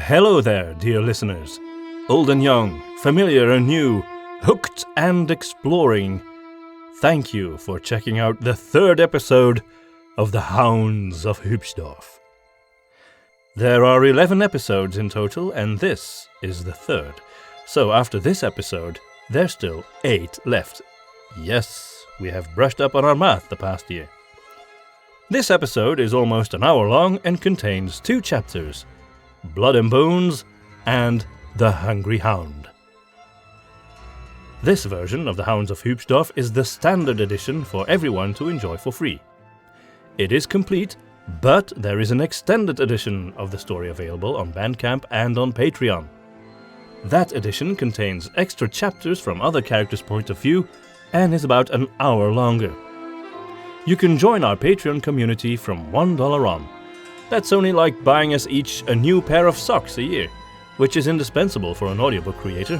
Hello there, dear listeners. Old and young, familiar and new, hooked and exploring. Thank you for checking out the third episode of the Hounds of Hübschdorf. There are 11 episodes in total, and this is the third. So after this episode, there's still 8 left. Yes, we have brushed up on our math the past year. This episode is almost an hour long and contains 2 chapters, Blood and Bones and The Hungry Hound. This version of the Hounds of Hübschdorf is the standard edition for everyone to enjoy for free. It is complete, but there is an extended edition of the story available on Bandcamp and on Patreon. That edition contains extra chapters from other characters' point of view and is about an hour longer. You can join our Patreon community from $1 on. That's only like buying us each a new pair of socks a year, which is indispensable for an audiobook creator.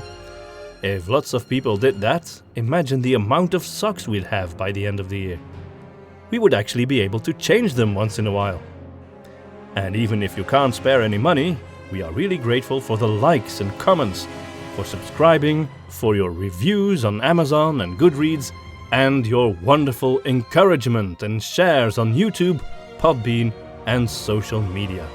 If lots of people did that, imagine the amount of socks we'd have by the end of the year. We would actually be able to change them once in a while. And even if you can't spare any money, we are really grateful for the likes and comments, for subscribing, for your reviews on Amazon and Goodreads, and your wonderful encouragement and shares on YouTube, Podbean, and social media.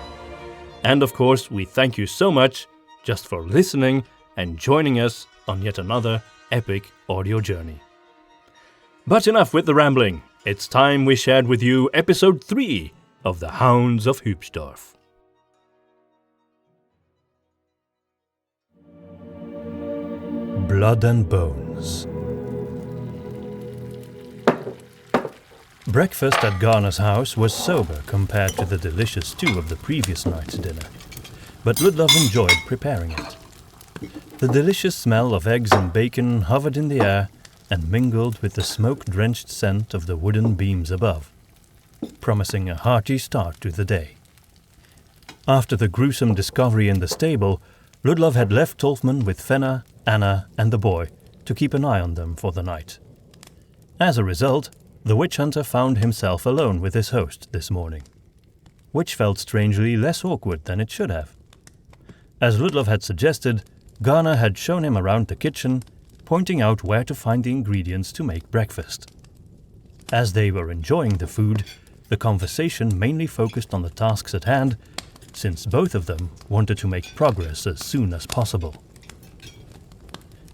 And of course, we thank you so much just for listening and joining us on yet another epic audio journey. But enough with the rambling. It's time we shared with you episode 3 of the Hounds of Hübschdorf. Blood and Bones. Breakfast at Garner's house was sober compared to the delicious stew of the previous night's dinner, but Ludlov enjoyed preparing it. The delicious smell of eggs and bacon hovered in the air and mingled with the smoke-drenched scent of the wooden beams above, promising a hearty start to the day. After the gruesome discovery in the stable, Ludlov had left Tolkien with Fenna, Anna, and the boy to keep an eye on them for the night. As a result, the witch hunter found himself alone with his host this morning, which felt strangely less awkward than it should have. As Ludlov had suggested, Garner had shown him around the kitchen, pointing out where to find the ingredients to make breakfast. As they were enjoying the food, the conversation mainly focused on the tasks at hand, since both of them wanted to make progress as soon as possible.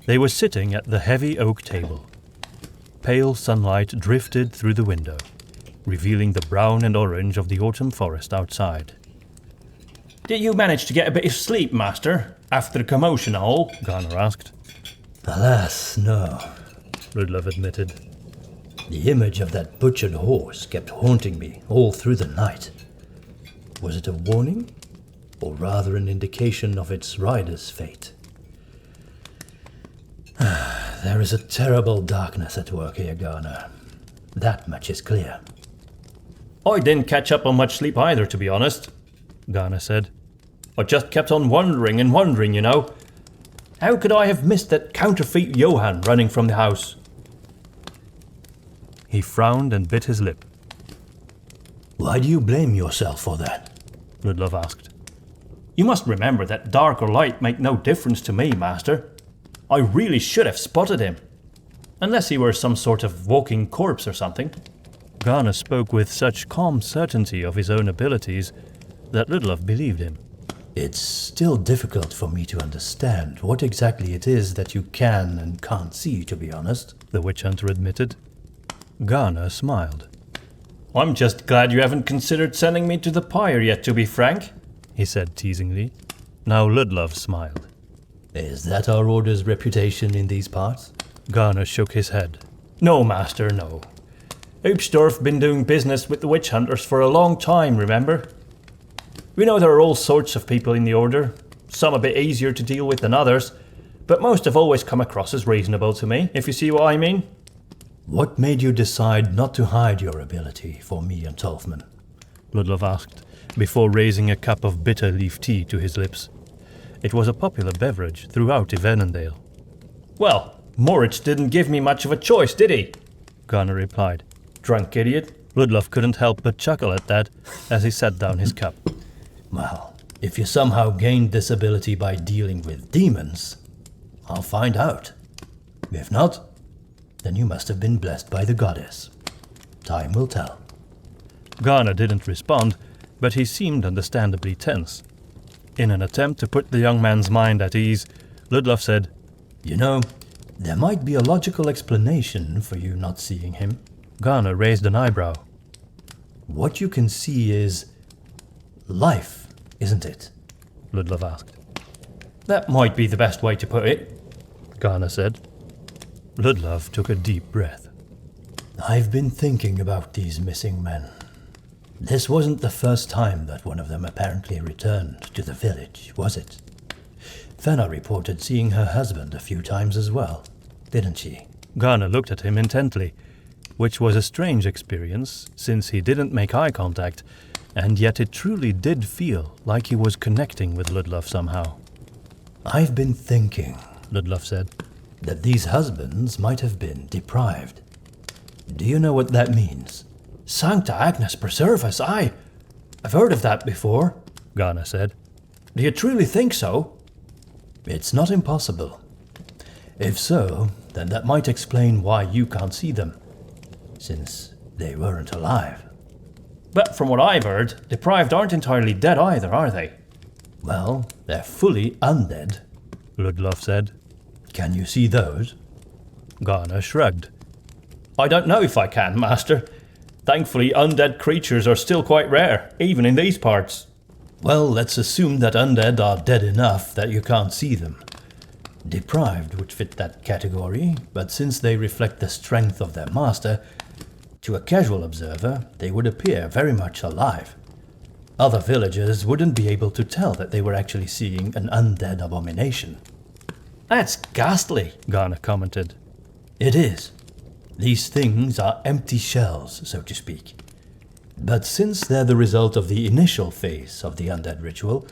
They were sitting at the heavy oak table. Pale sunlight drifted through the window, revealing the brown and orange of the autumn forest outside. "Did you manage to get a bit of sleep, Master, after the commotion and all?" Garner asked. "Alas, no," Ludlov admitted. "The image of that butchered horse kept haunting me all through the night. Was it a warning, or rather an indication of its rider's fate? There is a terrible darkness at work here, Garner. That much is clear." "I didn't catch up on much sleep either, to be honest," Garner said. "I just kept on wondering and wondering, you know. How could I have missed that counterfeit Johann running from the house?" He frowned and bit his lip. "Why do you blame yourself for that?" Ludlov asked. "You must remember that dark or light make no difference to me, Master. I really should have spotted him. Unless he were some sort of walking corpse or something." Garner spoke with such calm certainty of his own abilities that Ludlov believed him. "It's still difficult for me to understand what exactly it is that you can and can't see, to be honest," the witch hunter admitted. Garner smiled. "I'm just glad you haven't considered sending me to the pyre yet, to be frank," he said teasingly. Now Ludlov smiled. "Is that our order's reputation in these parts?" Garner shook his head. "No, Master, no. Hübschdorf been doing business with the witch hunters for a long time, remember? We know there are all sorts of people in the order, some a bit easier to deal with than others, but most have always come across as reasonable to me, if you see what I mean." "What made you decide not to hide your ability for me and Tolkien?" Ludlov asked, before raising a cup of bitter leaf tea to his lips. It was a popular beverage throughout Ivernendale. "Well, Moritz didn't give me much of a choice, did he?" Garner replied. "Drunk idiot." Ludlov couldn't help but chuckle at that as he set down his cup. "Well, If you somehow gained this ability by dealing with demons, I'll find out. If not, then you must have been blessed by the goddess. Time will tell. Garner didn't respond, but he seemed understandably tense. In an attempt to put the young man's mind at ease, Ludlov said, You know, there might be a logical explanation for you not seeing him. Garner raised an eyebrow. What you can see is life, isn't it? Ludlov asked. That might be the best way to put it, Garner said. Ludlov took a deep breath. I've been thinking about these missing men. This wasn't the first time that one of them apparently returned to the village, was it? Fenna reported seeing her husband a few times as well, didn't she? Garner looked at him intently, which was a strange experience since he didn't make eye contact, and yet it truly did feel like he was connecting with Ludlov somehow. I've been thinking, Ludlov said, that these husbands might have been deprived. Do you know what that means? Sancta Agnes preserve us, I've heard of that before, Garner said. Do you truly think so? It's not impossible. If so, then that might explain why you can't see them, since they weren't alive. But from what I've heard, deprived aren't entirely dead either, are they? Well, they're fully undead, Ludlov said. Can you see those? Garner shrugged. I don't know if I can, Master. Thankfully, undead creatures are still quite rare, even in these parts. Well, let's assume that undead are dead enough that you can't see them. Deprived would fit that category, but since they reflect the strength of their master, to a casual observer, they would appear very much alive. Other villagers wouldn't be able to tell that they were actually seeing an undead abomination. That's ghastly, Garner commented. It is. These things are empty shells, so to speak. But since they're the result of the initial phase of the undead ritual,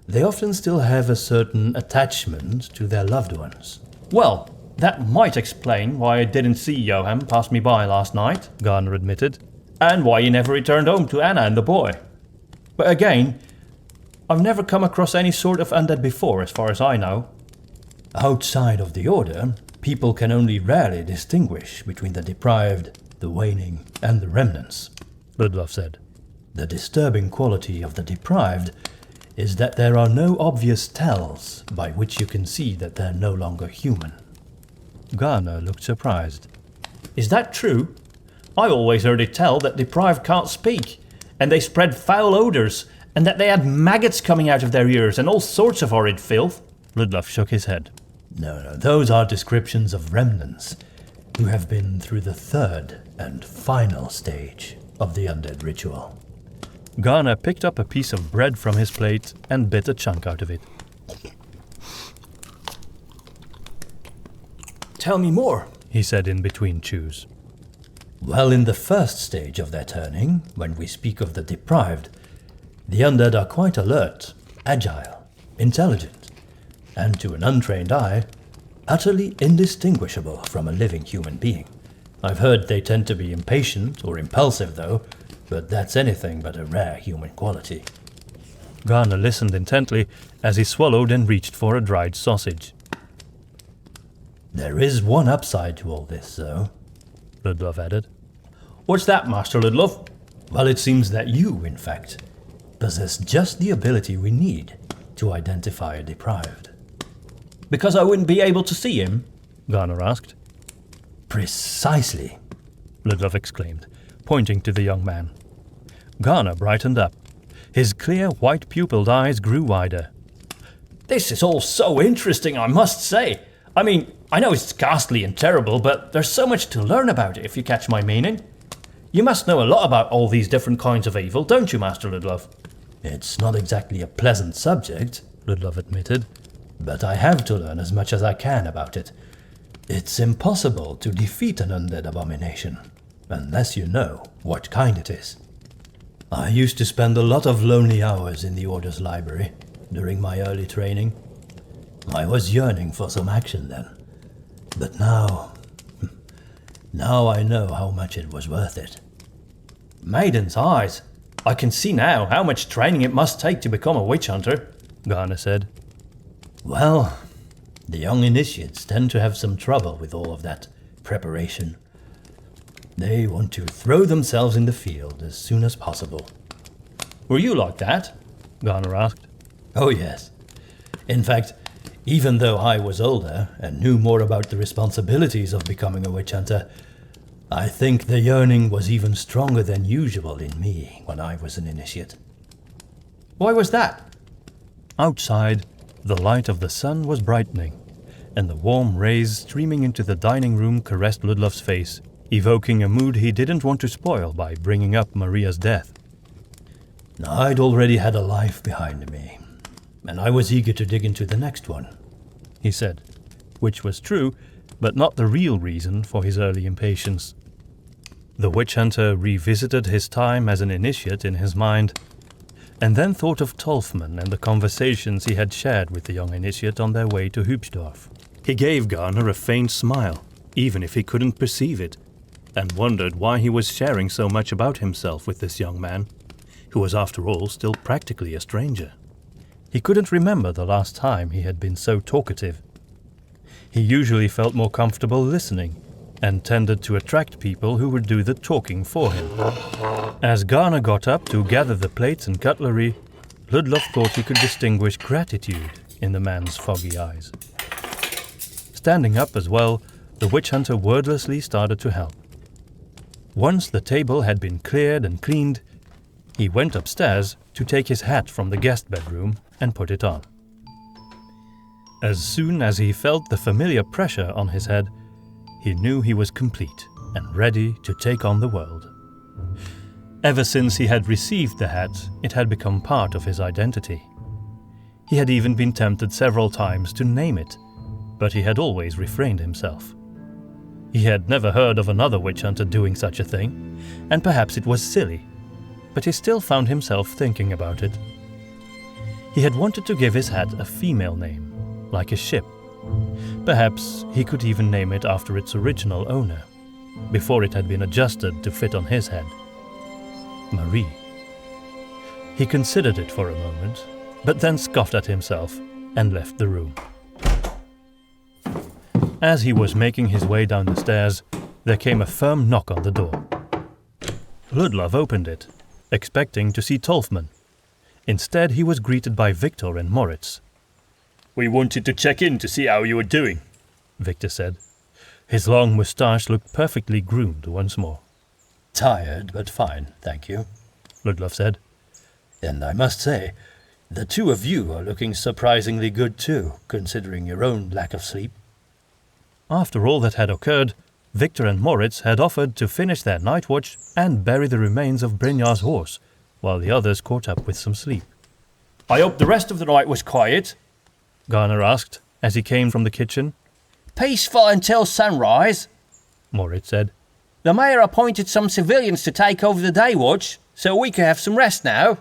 they often still have a certain attachment to their loved ones. Well, that might explain why I didn't see Johan pass me by last night, Garner admitted, and why he never returned home to Anna and the boy. But again, I've never come across any sort of undead before, as far as I know. Outside of the Order, people can only rarely distinguish between the deprived, the waning, and the remnants, Ludlov said. The disturbing quality of the deprived is that there are no obvious tells by which you can see that they're no longer human. Garner looked surprised. Is that true? I always heard it tell that deprived can't speak, and they spread foul odours, and that they had maggots coming out of their ears and all sorts of horrid filth. Ludlov shook his head. No, those are descriptions of remnants who have been through the third and final stage of the undead ritual. Garner picked up a piece of bread from his plate and bit a chunk out of it. Tell me more, he said in between chews. Well, in the first stage of their turning, when we speak of the deprived, the undead are quite alert, agile, intelligent, and to an untrained eye, utterly indistinguishable from a living human being. I've heard they tend to be impatient or impulsive, though, but that's anything but a rare human quality. Garner listened intently as he swallowed and reached for a dried sausage. There is one upside to all this, though, Ludlov added. What's that, Master Ludlov? Well, it seems that you, in fact, possess just the ability we need to identify a deprived. Because I wouldn't be able to see him? Garner asked. Precisely, Ludlov exclaimed, pointing to the young man. Garner brightened up. His clear, white-pupilled eyes grew wider. This is all so interesting, I must say. I mean, I know it's ghastly and terrible, but there's so much to learn about it, if you catch my meaning. You must know a lot about all these different kinds of evil, don't you, Master Ludlov? It's not exactly a pleasant subject, Ludlov admitted, but I have to learn as much as I can about it. It's impossible to defeat an undead abomination, unless you know what kind it is. I used to spend a lot of lonely hours in the Order's library during my early training. I was yearning for some action then, but now I know how much it was worth it. Maiden's eyes. I can see now how much training it must take to become a witch hunter, Garner said. Well, the young initiates tend to have some trouble with all of that preparation. They want to throw themselves in the field as soon as possible. Were you like that? Garner asked. Oh yes. In fact, even though I was older and knew more about the responsibilities of becoming a witch hunter, I think the yearning was even stronger than usual in me when I was an initiate. Why was that? Outside, the light of the sun was brightening, and the warm rays streaming into the dining room caressed Ludlov's face, evoking a mood he didn't want to spoil by bringing up Maria's death. I'd already had a life behind me, and I was eager to dig into the next one, he said, which was true, but not the real reason for his early impatience. The witch hunter revisited his time as an initiate in his mind, and then thought of Tolfman and the conversations he had shared with the young initiate on their way to Hübschdorf. He gave Garner a faint smile, even if he couldn't perceive it, and wondered why he was sharing so much about himself with this young man, who was after all still practically a stranger. He couldn't remember the last time he had been so talkative. He usually felt more comfortable listening, and tended to attract people who would do the talking for him. As Garner got up to gather the plates and cutlery, Ludlov thought he could distinguish gratitude in the man's foggy eyes. Standing up as well, the witch hunter wordlessly started to help. Once the table had been cleared and cleaned, he went upstairs to take his hat from the guest bedroom and put it on. As soon as he felt the familiar pressure on his head, he knew he was complete and ready to take on the world. Ever since he had received the hat, it had become part of his identity. He had even been tempted several times to name it, but he had always refrained himself. He had never heard of another witch hunter doing such a thing, and perhaps it was silly, but he still found himself thinking about it. He had wanted to give his hat a female name, like a ship. Perhaps he could even name it after its original owner, before it had been adjusted to fit on his head. Marie. He considered it for a moment, but then scoffed at himself and left the room. As he was making his way down the stairs, there came a firm knock on the door. Ludlov opened it, expecting to see Tolfman. Instead, he was greeted by Victor and Moritz. We wanted to check in to see how you were doing, Victor said. His long moustache looked perfectly groomed once more. Tired, but fine, thank you, Ludlov said. And I must say, the two of you are looking surprisingly good too, considering your own lack of sleep. After all that had occurred, Victor and Moritz had offered to finish their night watch and bury the remains of Brynjar's horse, while the others caught up with some sleep. I hope the rest of the night was quiet, Garner asked as he came from the kitchen. Peaceful until sunrise, Moritz said. The mayor appointed some civilians to take over the day watch, so we can have some rest now.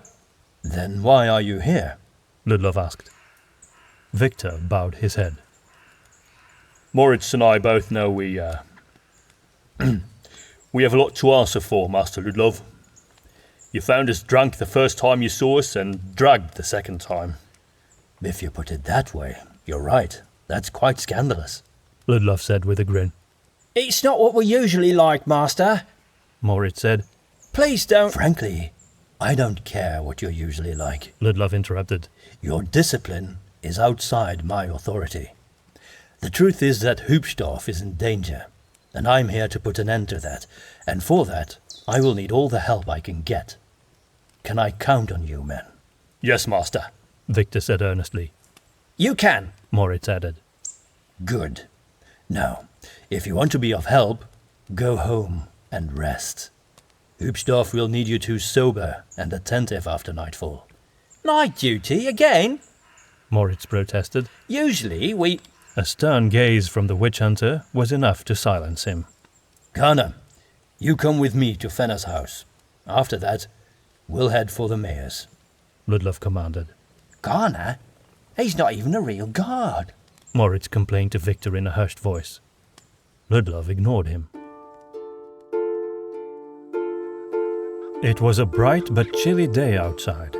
Then why are you here? Ludlov asked. Victor bowed his head. Moritz and I both know we have a lot to answer for, Master Ludlov. You found us drunk the first time you saw us and drugged the second time. If you put it that way, you're right. That's quite scandalous, Ludlov said with a grin. It's not what we usually like, Master, Moritz said. Please don't... Frankly, I don't care what you're usually like, Ludlov interrupted. Your discipline is outside my authority. The truth is that Hübschdorf is in danger, and I'm here to put an end to that, and for that, I will need all the help I can get. Can I count on you, men? Yes, Master, Victor said earnestly. You can, Moritz added. Good. Now, if you want to be of help, go home and rest. Hübschdorf will need you two sober and attentive after nightfall. Night duty again? Moritz protested. Usually we... A stern gaze from the witch hunter was enough to silence him. Garner, you come with me to Fenner's house. After that, we'll head for the mayor's, Ludlov commanded. Garner? He's not even a real guard, Moritz complained to Victor in a hushed voice. Ludlov ignored him. It was a bright but chilly day outside,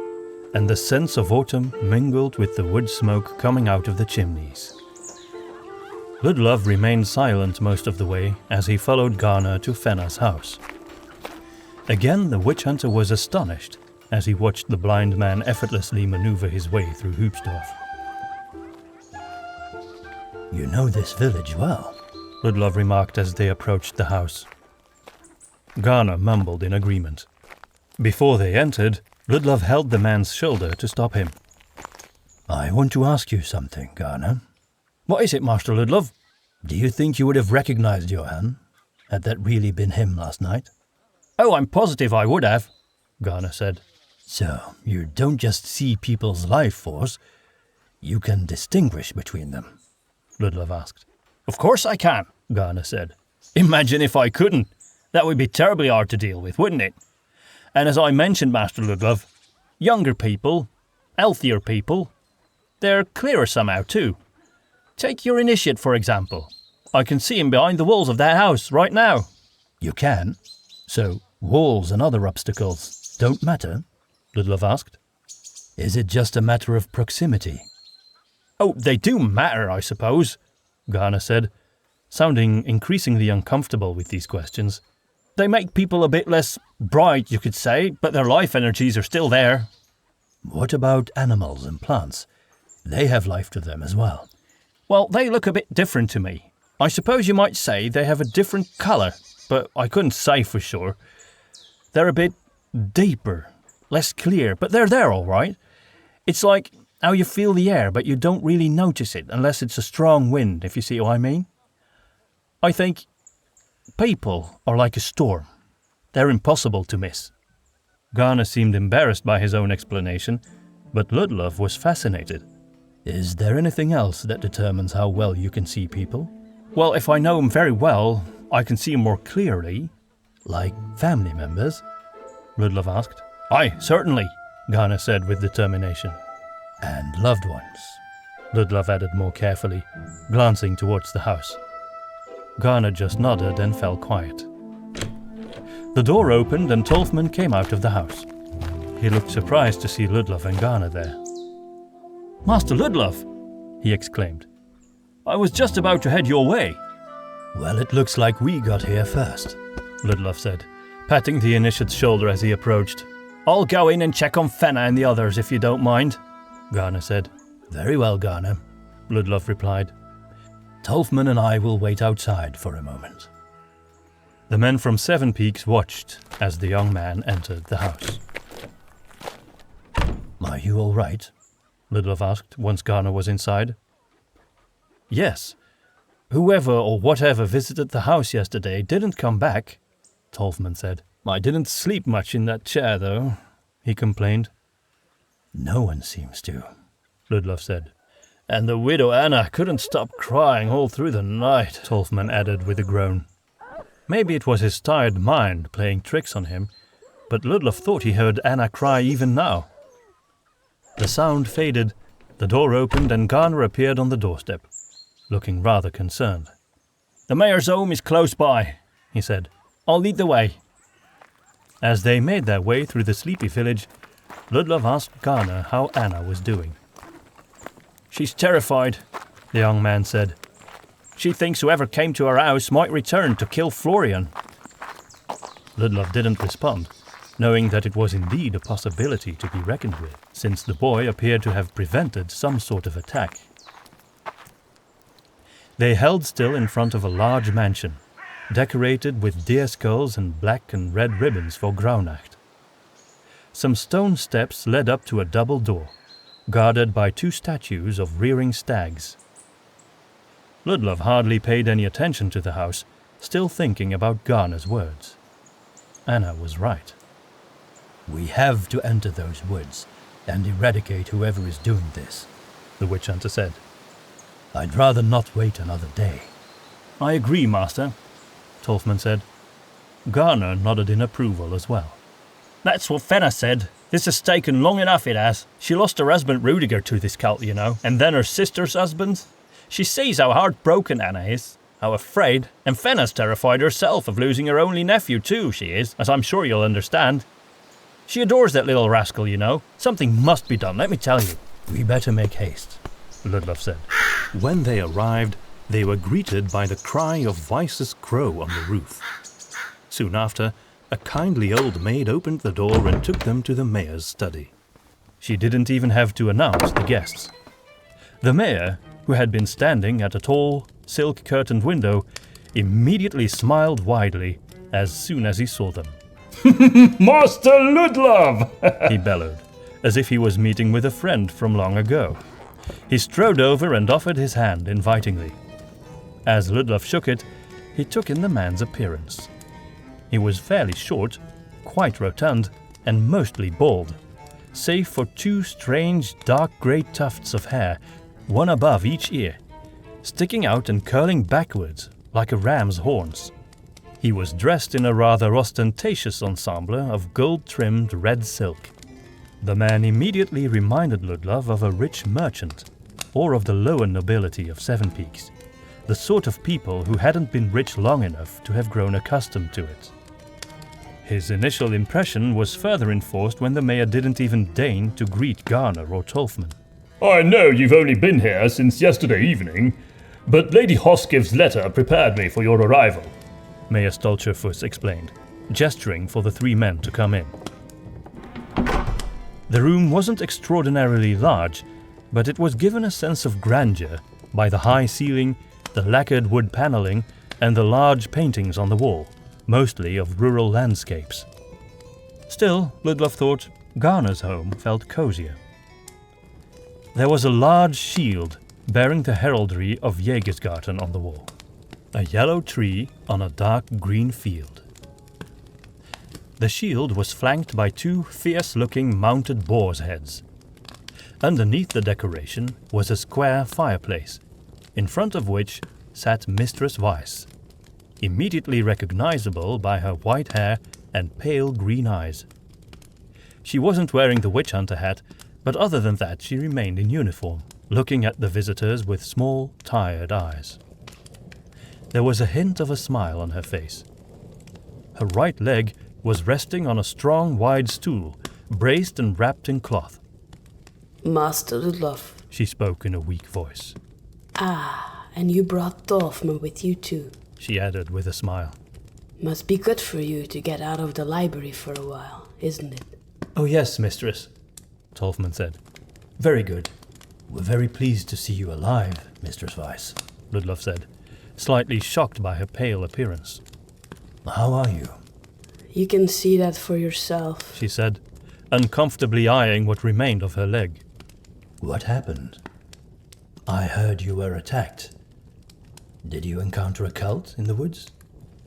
and the sense of autumn mingled with the wood smoke coming out of the chimneys. Ludlov remained silent most of the way as he followed Garner to Fenna's house. Again the witch hunter was astonished as he watched the blind man effortlessly maneuver his way through Hübschdorf. You know this village well, Ludlov remarked as they approached the house. Garner mumbled in agreement. Before they entered, Ludlov held the man's shoulder to stop him. I want to ask you something, Garner. What is it, Master Ludlov? Do you think you would have recognized Johann? Had that really been him last night? Oh, I'm positive I would have, Garner said. So, you don't just see people's life force, you can distinguish between them? Ludlov asked. Of course I can, Garner said. Imagine if I couldn't. That would be terribly hard to deal with, wouldn't it? And as I mentioned, Master Ludlov, younger people, healthier people, they're clearer somehow too. Take your initiate, for example. I can see him behind the walls of that house right now. You can? So, walls and other obstacles don't matter? Ludlov asked. Is it just a matter of proximity? Oh, they do matter, I suppose, Garner said, sounding increasingly uncomfortable with these questions. They make people a bit less bright, you could say, but their life energies are still there. What about animals and plants? They have life to them as well. Well, they look a bit different to me. I suppose you might say they have a different colour, but I couldn't say for sure. They're a bit deeper, less clear, but they're there all right. It's like how you feel the air, but you don't really notice it unless it's a strong wind, if you see what I mean. I think people are like a storm. They're impossible to miss. Garner seemed embarrassed by his own explanation, but Ludlov was fascinated. Is there anything else that determines how well you can see people? Well, if I know them very well, I can see them more clearly. Like family members? Ludlov asked. Aye, certainly, Garner said with determination. And loved ones? Ludlov added more carefully, glancing towards the house. Garner just nodded and fell quiet. The door opened and Tolfman came out of the house. He looked surprised to see Ludlov and Garner there. Master Ludlov, he exclaimed. I was just about to head your way. Well, it looks like we got here first, Ludlov said, patting the initiate's shoulder as he approached. I'll go in and check on Fenna and the others if you don't mind, Garner said. Very well, Garner, Ludlov replied. Tolfman and I will wait outside for a moment. The men from Seven Peaks watched as the young man entered the house. Are you all right? Ludlov asked once Garner was inside. Yes. Whoever or whatever visited the house yesterday didn't come back, Tolfman said. I didn't sleep much in that chair, though, he complained. No one seems to, Ludlov said. And the widow Anna couldn't stop crying all through the night, Tolfman added with a groan. Maybe it was his tired mind playing tricks on him, but Ludlov thought he heard Anna cry even now. The sound faded, the door opened and Garner appeared on the doorstep, looking rather concerned. The mayor's home is close by, he said. I'll lead the way. As they made their way through the sleepy village, Ludlov asked Garner how Anna was doing. She's terrified, the young man said. She thinks whoever came to her house might return to kill Florian. Ludlov didn't respond, knowing that it was indeed a possibility to be reckoned with, since the boy appeared to have prevented some sort of attack. They held still in front of a large mansion, decorated with deer skulls and black and red ribbons for Grauwald. Some stone steps led up to a double door, guarded by two statues of rearing stags. Ludlov hardly paid any attention to the house, still thinking about Garner's words. Anna was right. We have to enter those woods and eradicate whoever is doing this, the witch hunter said. I'd rather not wait another day. I agree, Master, Tolfman said. Garner nodded in approval as well. That's what Fenna said. This has taken long enough, it has. She lost her husband Rudiger to this cult, you know, and then her sister's husband. She sees how heartbroken Anna is, how afraid, and Fenna's terrified herself of losing her only nephew too, she is, as I'm sure you'll understand. She adores that little rascal, you know. Something must be done, let me tell you. We better make haste, Ludlov said. When they arrived, they were greeted by the cry of Weis's crow on the roof. Soon after, a kindly old maid opened the door and took them to the mayor's study. She didn't even have to announce the guests. The mayor, who had been standing at a tall, silk-curtained window, immediately smiled widely as soon as he saw them. Master Ludlov! He bellowed, as if he was meeting with a friend from long ago. He strode over and offered his hand invitingly. As Ludlov shook it, he took in the man's appearance. He was fairly short, quite rotund, and mostly bald, save for two strange dark grey tufts of hair, one above each ear, sticking out and curling backwards like a ram's horns. He was dressed in a rather ostentatious ensemble of gold-trimmed red silk. The man immediately reminded Ludlov of a rich merchant, or of the lower nobility of Seven Peaks, the sort of people who hadn't been rich long enough to have grown accustomed to it. His initial impression was further enforced when the mayor didn't even deign to greet Garner or Tolfman. I know you've only been here since yesterday evening, but Lady Hoskiv's letter prepared me for your arrival, Mayor Stolcherfuss explained, gesturing for the three men to come in. The room wasn't extraordinarily large, but it was given a sense of grandeur by the high ceiling, the lacquered wood paneling, and the large paintings on the wall, mostly of rural landscapes. Still, Ludlov thought Garner's home felt cozier. There was a large shield bearing the heraldry of Jägersgarten on the wall, a yellow tree on a dark green field. The shield was flanked by two fierce-looking mounted boar's heads. Underneath the decoration was a square fireplace, in front of which sat Mistress Weis, immediately recognizable by her white hair and pale green eyes. She wasn't wearing the witch hunter hat, but other than that she remained in uniform, looking at the visitors with small, tired eyes. There was a hint of a smile on her face. Her right leg was resting on a strong, wide stool, braced and wrapped in cloth. Master Ludlov, She spoke in a weak voice. Ah, and you brought Tolfman with you too. She added with a smile. Must be good for you to get out of the library for a while, isn't it? Oh yes, mistress, Tolfman said. Very good. We're very pleased to see you alive, Mistress Weis, Ludlov said, slightly shocked by her pale appearance. How are you? You can see that for yourself. She said, uncomfortably eyeing what remained of her leg. What happened? I heard you were attacked. Did you encounter a cult in the woods?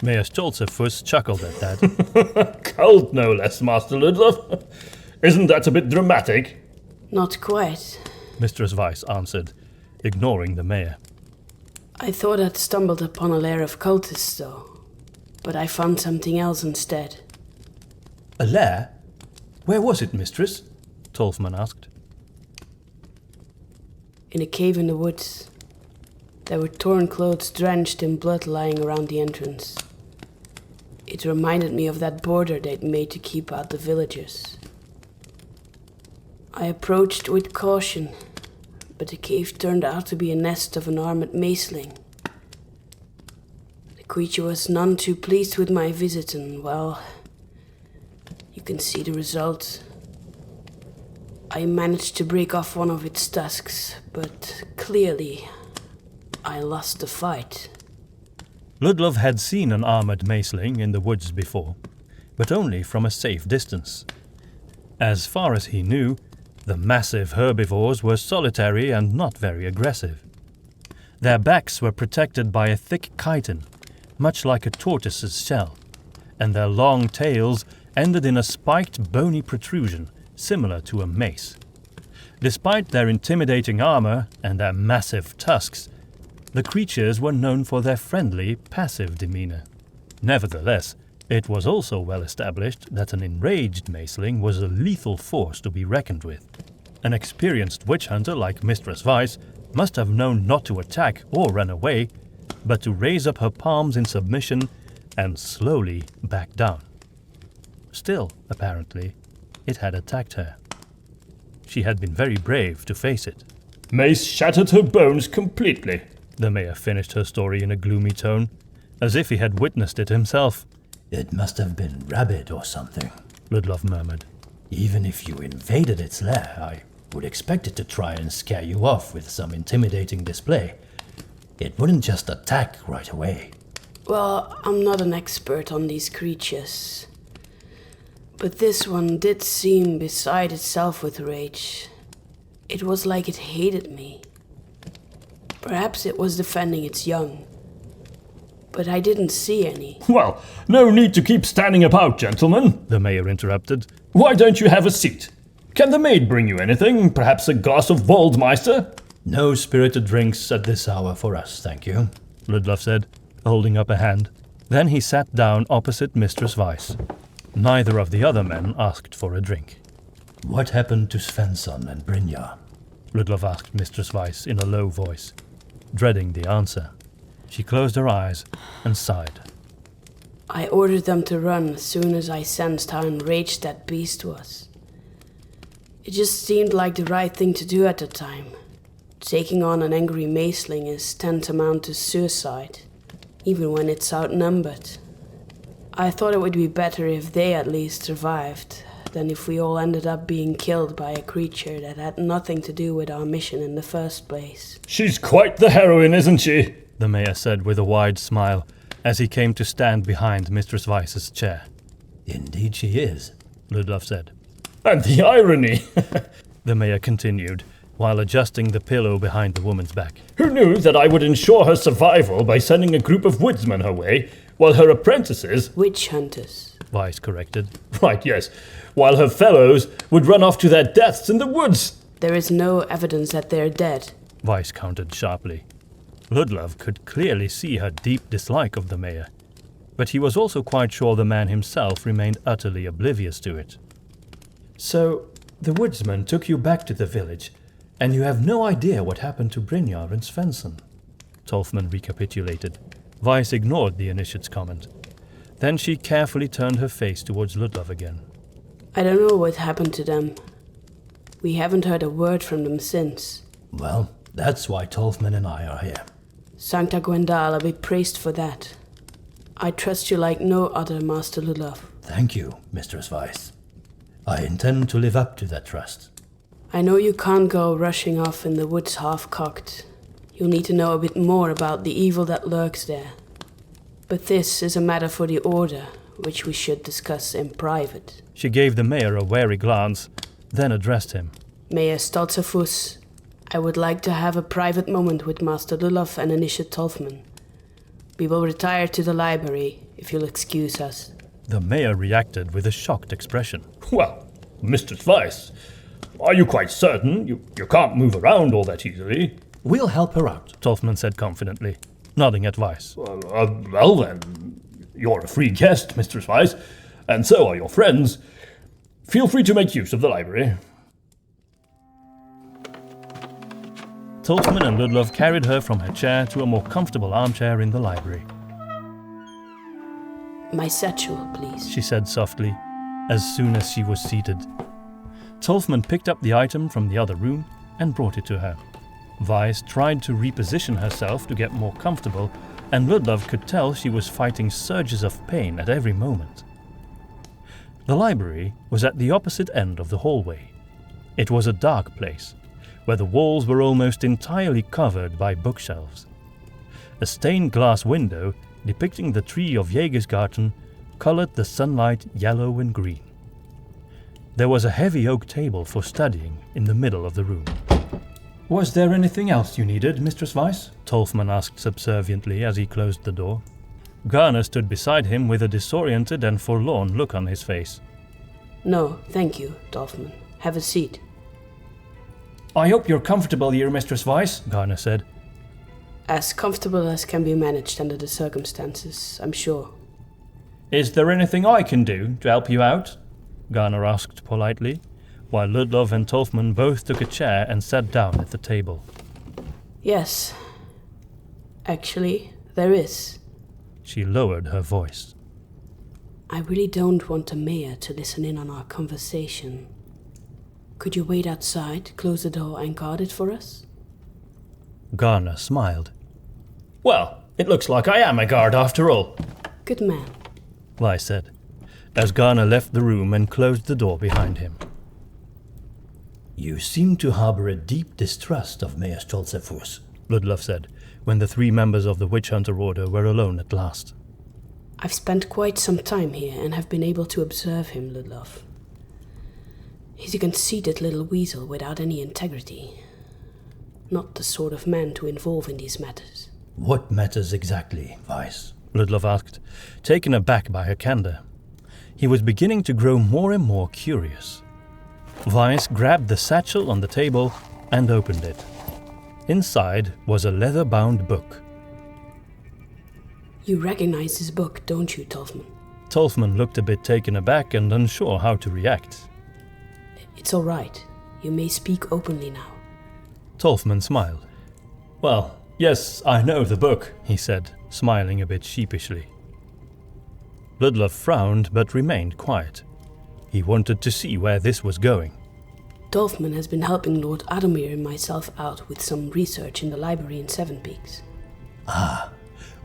Mayor Stolzerfuss chuckled at that. Cult no less, Master Ludlov. Isn't that a bit dramatic? Not quite. Mistress Weis answered, ignoring the mayor. I thought I'd stumbled upon a lair of cultists, though. But I found something else instead. A lair? Where was it, mistress? Tolfman asked. In a cave in the woods. There were torn clothes drenched in blood lying around the entrance. It reminded me of that border they'd made to keep out the villagers. I approached with caution, but the cave turned out to be a nest of an armored maceling. The creature was none too pleased with my visit, and, well, you can see the result. I managed to break off one of its tusks, but clearly I lost the fight. Ludlov had seen an armored maceling in the woods before, but only from a safe distance. As far as he knew, the massive herbivores were solitary and not very aggressive. Their backs were protected by a thick chitin, much like a tortoise's shell, and their long tails ended in a spiked bony protrusion similar to a mace. Despite their intimidating armor and their massive tusks, the creatures were known for their friendly, passive demeanor. Nevertheless, it was also well established that an enraged maceling was a lethal force to be reckoned with. An experienced witch hunter like Mistress Weis must have known not to attack or run away, but to raise up her palms in submission and slowly back down. Still, apparently, it had attacked her. She had been very brave to face it. Mace shattered her bones completely. The mayor finished her story in a gloomy tone, as if he had witnessed it himself. It must have been rabid or something, Ludlov murmured. Even if you invaded its lair, I would expect it to try and scare you off with some intimidating display. It wouldn't just attack right away. Well, I'm not an expert on these creatures. But this one did seem beside itself with rage. It was like it hated me. Perhaps it was defending its young. But I didn't see any. Well, no need to keep standing about, gentlemen, the mayor interrupted. Why don't you have a seat? Can the maid bring you anything? Perhaps a glass of Waldmeister? No spirited drinks at this hour for us, thank you, Ludlov said, holding up a hand. Then he sat down opposite Mistress Weis. Neither of the other men asked for a drink. What happened to Svensson and Brynjar? Ludlov asked Mistress Weis in a low voice, dreading the answer. She closed her eyes and sighed. I ordered them to run as soon as I sensed how enraged that beast was. It just seemed like the right thing to do at the time. Taking on an angry maceling is tantamount to suicide, even when it's outnumbered. I thought it would be better if they at least survived, than if we all ended up being killed by a creature that had nothing to do with our mission in the first place. She's quite the heroine, isn't she? The mayor said with a wide smile, as he came to stand behind Mistress Weis's chair. Indeed she is, Ludlov said. And the irony, the mayor continued, while adjusting the pillow behind the woman's back. Who knew that I would ensure her survival by sending a group of woodsmen her way, while her apprentices... Witch hunters, Weiss corrected. Right, yes. While her fellows would run off to their deaths in the woods. There is no evidence that they're dead, Weiss countered sharply. Ludlov could clearly see her deep dislike of the mayor, but he was also quite sure the man himself remained utterly oblivious to it. So, the woodsman took you back to the village, and you have no idea what happened to Brynjar and Svensson? Tolfman recapitulated. Weiss ignored the initiate's comment. Then she carefully turned her face towards Ludlov again. I don't know what happened to them. We haven't heard a word from them since. Well, that's why Tolfman and I are here. Sancta Gwendala be praised for that. I trust you like no other, Master Ludlov. Thank you, Mistress Weis. I intend to live up to that trust. I know you can't go rushing off in the woods half-cocked. You'll need to know a bit more about the evil that lurks there. But this is a matter for the Order, which we should discuss in private. She gave the mayor a wary glance, then addressed him. Mayor Stolzerfuss, I would like to have a private moment with Master Ludlov and Initiate Tolfman. We will retire to the library, if you'll excuse us. The mayor reacted with a shocked expression. Well, Mistress Weis, are you quite certain? You can't move around all that easily. We'll help her out, Tolfman said confidently, nodding at Weiss. Well then, you're a free guest, Mistress Weis, and so are your friends. Feel free to make use of the library. Tolfman and Ludlov carried her from her chair to a more comfortable armchair in the library. My satchel, please. She said softly, as soon as she was seated. Tolfman picked up the item from the other room and brought it to her. Weiss tried to reposition herself to get more comfortable, and Ludlov could tell she was fighting surges of pain at every moment. The library was at the opposite end of the hallway. It was a dark place, where the walls were almost entirely covered by bookshelves. A stained glass window depicting the tree of Jägersgarten colored the sunlight yellow and green. There was a heavy oak table for studying in the middle of the room. Was there anything else you needed, Mistress Weis? Tolfman asked subserviently as he closed the door. Garner stood beside him with a disoriented and forlorn look on his face. No, thank you, Tolfman. Have a seat. I hope you're comfortable here, Mistress Weis, Garner said. As comfortable as can be managed under the circumstances, I'm sure. Is there anything I can do to help you out? Garner asked politely, while Ludlov and Tolfman both took a chair and sat down at the table. Yes. Actually, there is. She lowered her voice. I really don't want the mayor to listen in on our conversation. Could you wait outside, close the door and guard it for us? Garner smiled. Well, it looks like I am a guard after all. Good man. Weiss said, as Garner left the room and closed the door behind him. You seem to harbor a deep distrust of Mayor Stolzefus, Ludlov said, when the 3 members of the Witch Hunter Order were alone at last. I've spent quite some time here and have been able to observe him, Ludlov. He's a conceited little weasel without any integrity. Not the sort of man to involve in these matters. What matters exactly, Weiss? Ludlov asked, taken aback by her candor. He was beginning to grow more and more curious. Weiss grabbed the satchel on the table and opened it. Inside was a leather-bound book. You recognize this book, don't you, Tolfman? Tolfman looked a bit taken aback and unsure how to react. It's all right. You may speak openly now. Tolfman smiled. Well, yes, I know the book, he said, smiling a bit sheepishly. Ludlov frowned but remained quiet. He wanted to see where this was going. Dolfman has been helping Lord Adomir and myself out with some research in the library in Seven Peaks. Ah,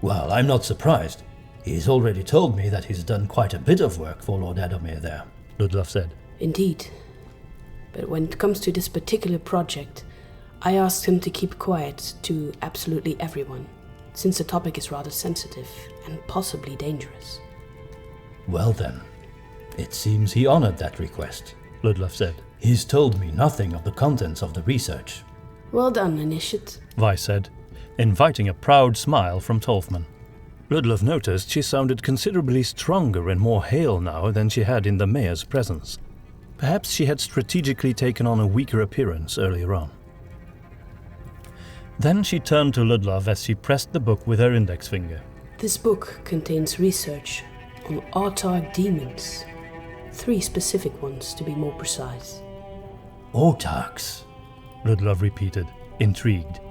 well, I'm not surprised. He's already told me that he's done quite a bit of work for Lord Adomir there, Ludlov said. Indeed. But when it comes to this particular project, I asked him to keep quiet to absolutely everyone, since the topic is rather sensitive and possibly dangerous. Well then, it seems he honored that request, Ludlov said. He's told me nothing of the contents of the research. Well done, Initiate, Weiss said, inviting a proud smile from Tolfman. Ludlov noticed she sounded considerably stronger and more hale now than she had in the mayor's presence. Perhaps she had strategically taken on a weaker appearance earlier on. Then she turned to Ludlov as she pressed the book with her index finger. This book contains research on autarch demons. 3 specific ones, to be more precise. Autarchs, Ludlov repeated, intrigued.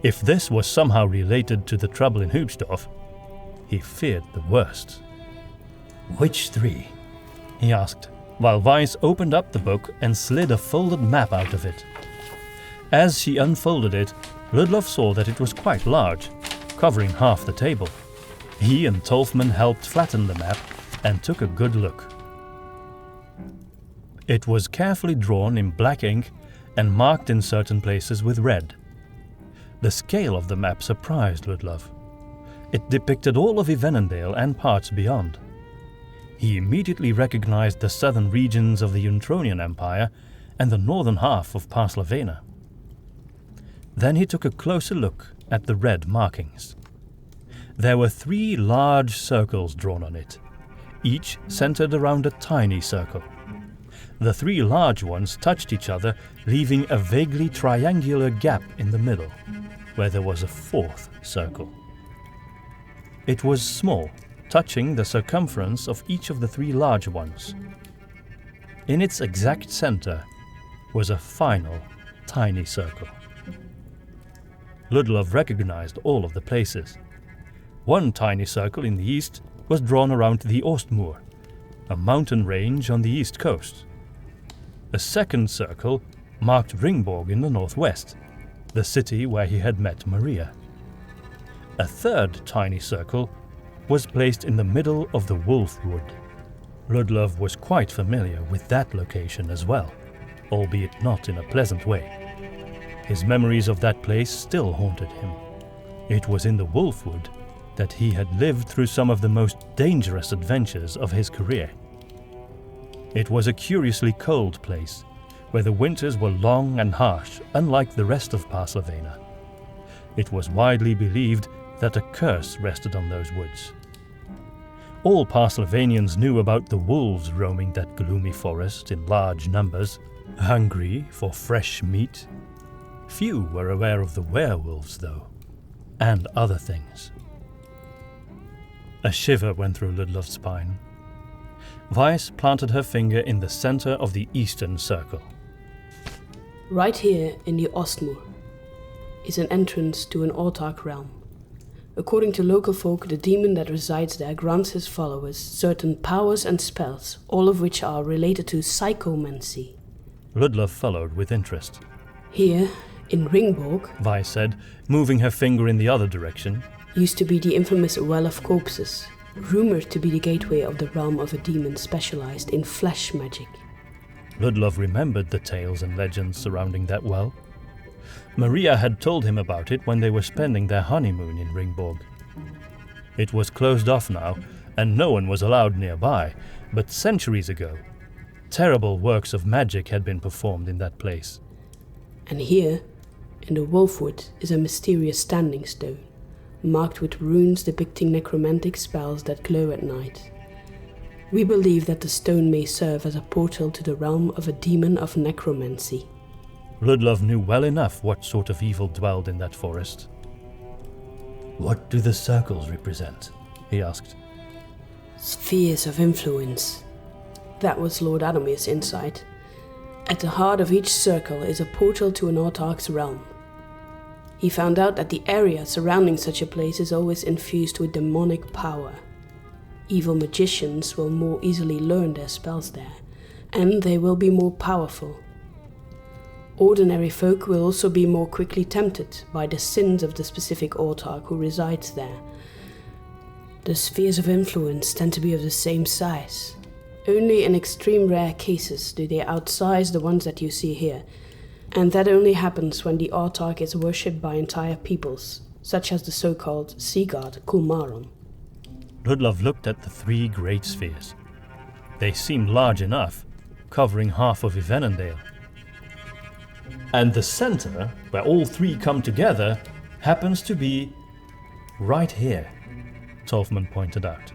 If this was somehow related to the trouble in Hübschdorf, he feared the worst. Which 3? He asked, while Weiss opened up the book and slid a folded map out of it. As she unfolded it, Ludlov saw that it was quite large, covering half the table. He and Tolfman helped flatten the map and took a good look. It was carefully drawn in black ink and marked in certain places with red. The scale of the map surprised Ludlov. It depicted all of Yvenendale and parts beyond. He immediately recognized the southern regions of the Untronian Empire and the northern half of Parslavena. Then he took a closer look at the red markings. There were 3 large circles drawn on it, each centered around a tiny circle. The 3 large ones touched each other, leaving a vaguely triangular gap in the middle, where there was a 4th circle. It was small, touching the circumference of each of the 3 large ones. In its exact center was a final, tiny circle. Ludlov recognized all of the places. One tiny circle in the east was drawn around the Ostmoor, a mountain range on the east coast. A second circle marked Ringborg in the northwest, the city where he had met Maria. A third tiny circle was placed in the middle of the Wolfwood. Ludlov was quite familiar with that location as well, albeit not in a pleasant way. His memories of that place still haunted him. It was in the Wolfwood that he had lived through some of the most dangerous adventures of his career. It was a curiously cold place, where the winters were long and harsh, unlike the rest of Parslavena. It was widely believed that a curse rested on those woods. All Parslavenians knew about the wolves roaming that gloomy forest in large numbers, hungry for fresh meat. Few were aware of the werewolves, though, and other things. A shiver went through Ludlov's spine. Weiss planted her finger in the center of the eastern circle. Right here in the Ostmoor is an entrance to an autarch realm, According to local folk, the demon that resides there grants his followers certain powers and spells, all of which are related to psychomancy. Ludlov followed with interest. Here, in Ringborg, Weis said, moving her finger in the other direction. Used to be the infamous Well of Corpses, rumored to be the gateway of the realm of a demon specialized in flesh magic. Ludlov remembered the tales and legends surrounding that well. Maria had told him about it when they were spending their honeymoon in Ringborg. It was closed off now, and no one was allowed nearby, but centuries ago, terrible works of magic had been performed in that place. And here, in the Wolfwood, is a mysterious standing stone, marked with runes depicting necromantic spells that glow at night. We believe that the stone may serve as a portal to the realm of a demon of necromancy. Ludlov knew well enough what sort of evil dwelled in that forest. What do the circles represent? He asked. Spheres of influence. That was Lord Adamir's insight. At the heart of each circle is a portal to an autarch's realm. He found out that the area surrounding such a place is always infused with demonic power. Evil magicians will more easily learn their spells there, and they will be more powerful. Ordinary folk will also be more quickly tempted by the sins of the specific autarch who resides there. The spheres of influence tend to be of the same size. Only in extreme rare cases do they outsize the ones that you see here, and that only happens when the autarch is worshipped by entire peoples, such as the so-called sea god Kulmaron. Ludlov looked at the 3 great spheres. They seemed large enough, covering half of Ivenendale. And the center, where all 3 come together, happens to be right here, Tolfman pointed out.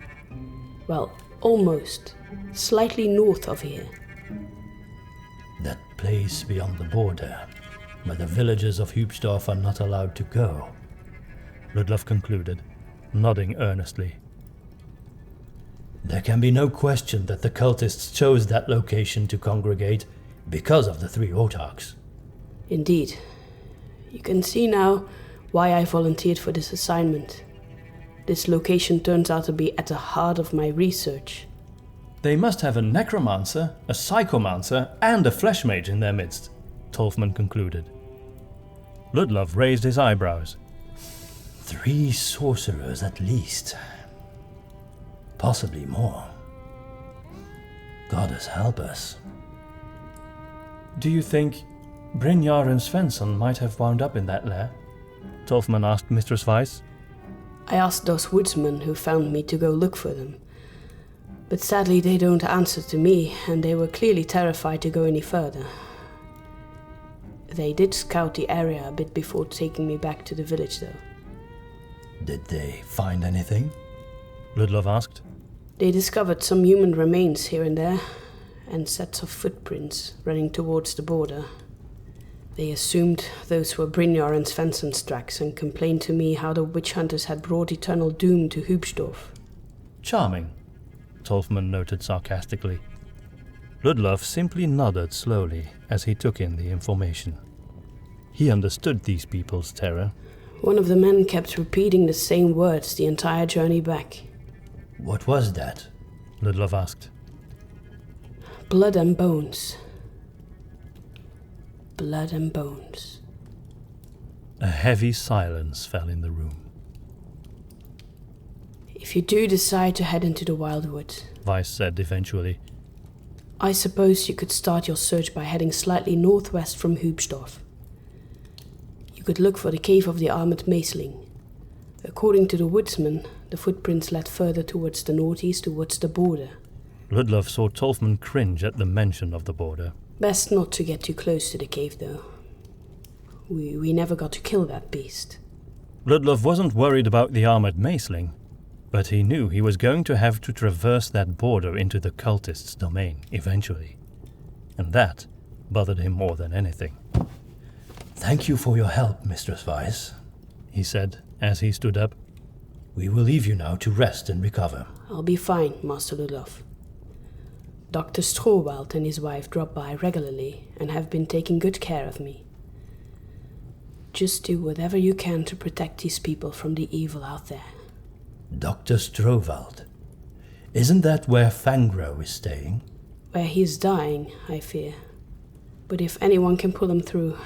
Well, almost. Slightly north of here. That place beyond the border, where the villagers of Hübschdorf are not allowed to go, Ludlov concluded, nodding earnestly. There can be no question that the cultists chose that location to congregate because of the 3 autarchs. Indeed. You can see now why I volunteered for this assignment. This location turns out to be at the heart of my research. They must have a necromancer, a psychomancer, and a flesh mage in their midst, Tolfman concluded. Ludlov raised his eyebrows. 3 sorcerers at least. Possibly more. Goddess help us. Do you think Brynjar and Svensson might have wound up in that lair? Tolfman asked Mistress Weis. I asked those woodsmen who found me to go look for them. But sadly they don't answer to me, and they were clearly terrified to go any further. They did scout the area a bit before taking me back to the village, though. Did they find anything? Ludlov asked. They discovered some human remains here and there, and sets of footprints running towards the border. They assumed those were Brynjar and Svensson's tracks and complained to me how the witch hunters had brought eternal doom to Hübschdorf. Charming, Tolfman noted sarcastically. Ludlov simply nodded slowly as he took in the information. He understood these people's terror. One of the men kept repeating the same words the entire journey back. What was that? Ludlov asked. Blood and bones. Blood and bones. A heavy silence fell in the room. If you do decide to head into the Wildwood, Weis said eventually, I suppose you could start your search by heading slightly northwest from Hübschdorf. You could look for the cave of the armored maceling. According to the woodsman, the footprints led further towards the northeast, towards the border. Ludlov saw Tolfman cringe at the mention of the border. Best not to get too close to the cave, though. We never got to kill that beast. Ludlov wasn't worried about the armored maceling, but he knew he was going to have to traverse that border into the cultists' domain eventually. And that bothered him more than anything. Thank you for your help, Mistress Weis, he said as he stood up. We will leave you now to rest and recover. I'll be fine, Master Ludlov. Dr. Grauwald and his wife drop by regularly and have been taking good care of me. Just do whatever you can to protect these people from the evil out there. Dr. Grauwald. Isn't that where Fangro is staying? Where he's dying, I fear. But if anyone can pull him through,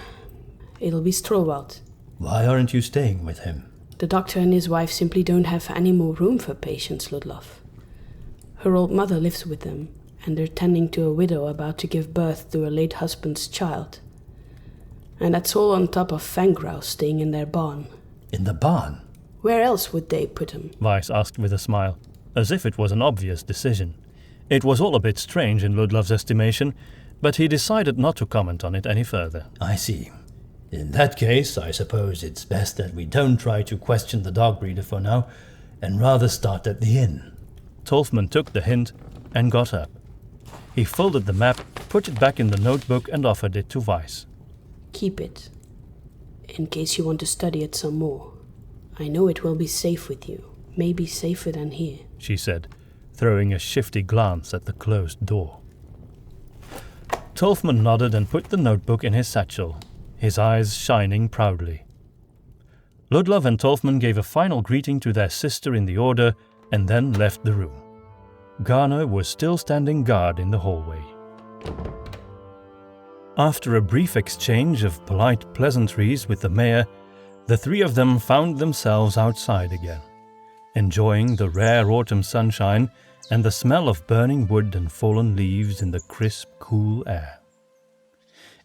it'll be Grauwald. Why aren't you staying with him? The doctor and his wife simply don't have any more room for patients, Ludlov. Her old mother lives with them, and they're tending to a widow about to give birth to her late husband's child. And that's all on top of Fangro staying in their barn. In the barn? Where else would they put him? Weiss asked with a smile, as if it was an obvious decision. It was all a bit strange in Ludlov's estimation, but he decided not to comment on it any further. I see. In that case, I suppose it's best that we don't try to question the dog breeder for now, and rather start at the inn. Tolfman took the hint and got up. He folded the map, put it back in the notebook and offered it to Weiss. Keep it, in case you want to study it some more. I know it will be safe with you, maybe safer than here, she said, throwing a shifty glance at the closed door. Tolfman nodded and put the notebook in his satchel, his eyes shining proudly. Ludlov and Tolfman gave a final greeting to their sister in the order and then left the room. Garner was still standing guard in the hallway. After a brief exchange of polite pleasantries with the mayor, the three of them found themselves outside again, enjoying the rare autumn sunshine and the smell of burning wood and fallen leaves in the crisp, cool air.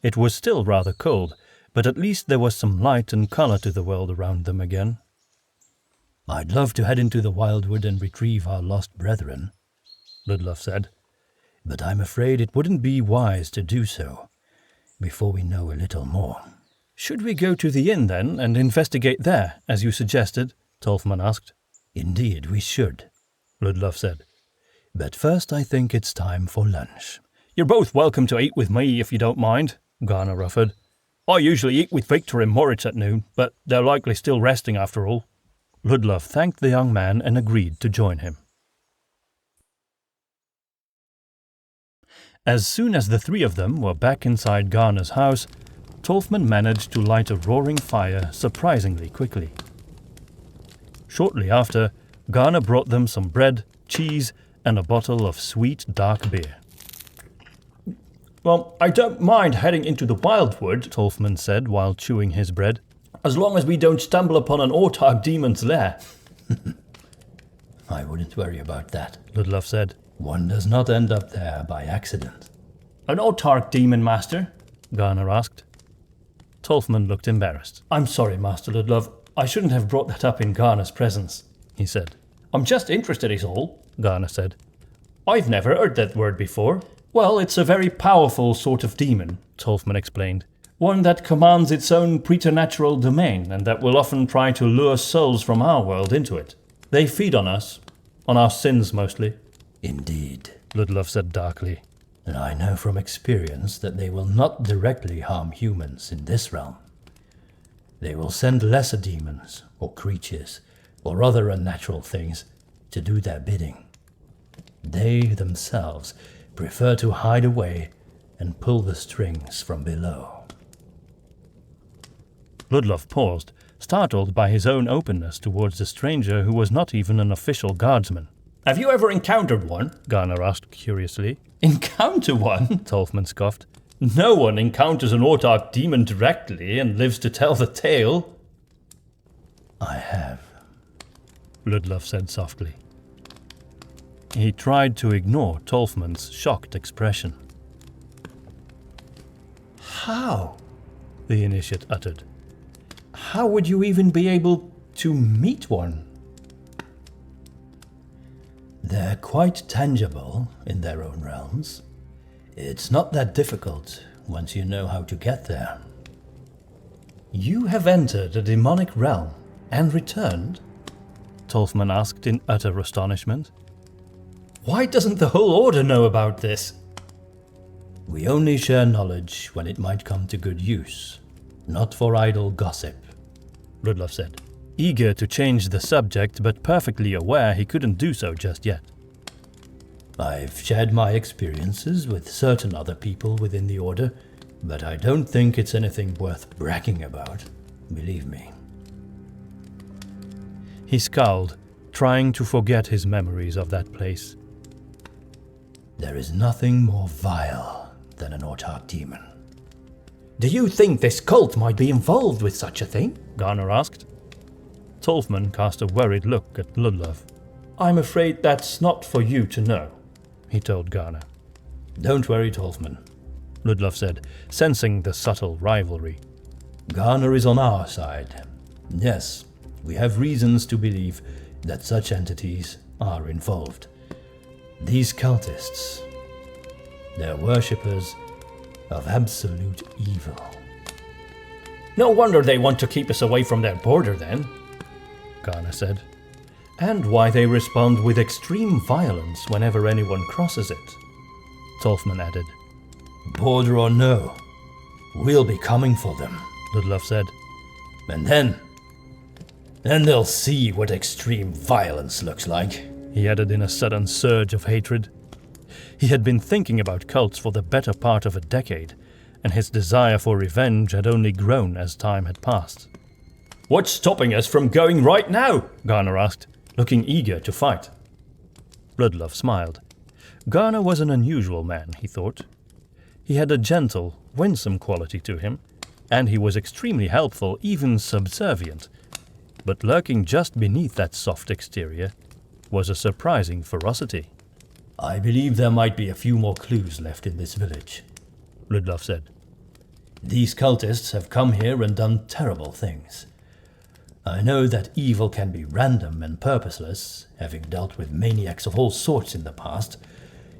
It was still rather cold, but at least there was some light and color to the world around them again. I'd love to head into the wildwood and retrieve our lost brethren, Ludlov said, but I'm afraid it wouldn't be wise to do so before we know a little more. Should we go to the inn then and investigate there, as you suggested? Tolfman asked. Indeed, we should, Ludlov said. But first I think it's time for lunch. You're both welcome to eat with me if you don't mind, Garner offered. I usually eat with Victor and Moritz at noon, but they're likely still resting after all. Ludlov thanked the young man and agreed to join him. As soon as the three of them were back inside Garner's house, Tolfman managed to light a roaring fire surprisingly quickly. Shortly after, Garner brought them some bread, cheese, and a bottle of sweet dark beer. Well, I don't mind heading into the wildwood, Tolfman said while chewing his bread, as long as we don't stumble upon an autarch demon's lair. I wouldn't worry about that, Ludlov said. One does not end up there by accident. An autarch demon, Master? Garner asked. Tolfman looked embarrassed. I'm sorry, Master Ludlov. I shouldn't have brought that up in Garner's presence, he said. I'm just interested is all, Garner said. I've never heard that word before. Well, it's a very powerful sort of demon, Tolfman explained. One that commands its own preternatural domain and that will often try to lure souls from our world into it. They feed on us, on our sins mostly. Indeed, Ludlov said darkly. And I know from experience that they will not directly harm humans in this realm. They will send lesser demons, or creatures, or other unnatural things to do their bidding. They themselves prefer to hide away and pull the strings from below. Ludlov paused, startled by his own openness towards the stranger who was not even an official guardsman. Have you ever encountered one? Garner asked curiously. Encounter one? Tolfman scoffed. No one encounters an autarch demon directly and lives to tell the tale. I have, Ludlov said softly. He tried to ignore Tolfman's shocked expression. How? The initiate uttered. How would you even be able to meet one? They're quite tangible in their own realms. It's not that difficult once you know how to get there. You have entered a demonic realm and returned? Tolfman asked in utter astonishment. Why doesn't the whole order know about this? We only share knowledge when it might come to good use, not for idle gossip, Ludlov said, eager to change the subject but perfectly aware he couldn't do so just yet. I've shared my experiences with certain other people within the order, but I don't think it's anything worth bragging about. believe me. He scowled, trying to forget his memories of that place. There is nothing more vile than an autarch demon. Do you think this cult might be involved with such a thing? Garner asked. Tolfman cast a worried look at Ludlov. I'm afraid that's not for you to know, he told Garner. Don't worry, Tolfman, Ludlov said, sensing the subtle rivalry. Garner is on our side. Yes, we have reasons to believe that such entities are involved. These cultists, they're worshippers of absolute evil. No wonder they want to keep us away from their border then, Garner said. and why they respond with extreme violence whenever anyone crosses it, Tolfman added. Border or no, we'll be coming for them, Ludlov said. and then they'll see what extreme violence looks like. He added in a sudden surge of hatred. He had been thinking about cults for the better part of a decade, and his desire for revenge had only grown as time had passed. What's stopping us from going right now? Garner asked, looking eager to fight. Ludlov smiled. Garner was an unusual man, he thought. He had a gentle, winsome quality to him, and he was extremely helpful, even subservient. But lurking just beneath that soft exterior was a surprising ferocity. I believe there might be a few more clues left in this village, Ludlov said. These cultists have come here and done terrible things. I know that evil can be random and purposeless, having dealt with maniacs of all sorts in the past,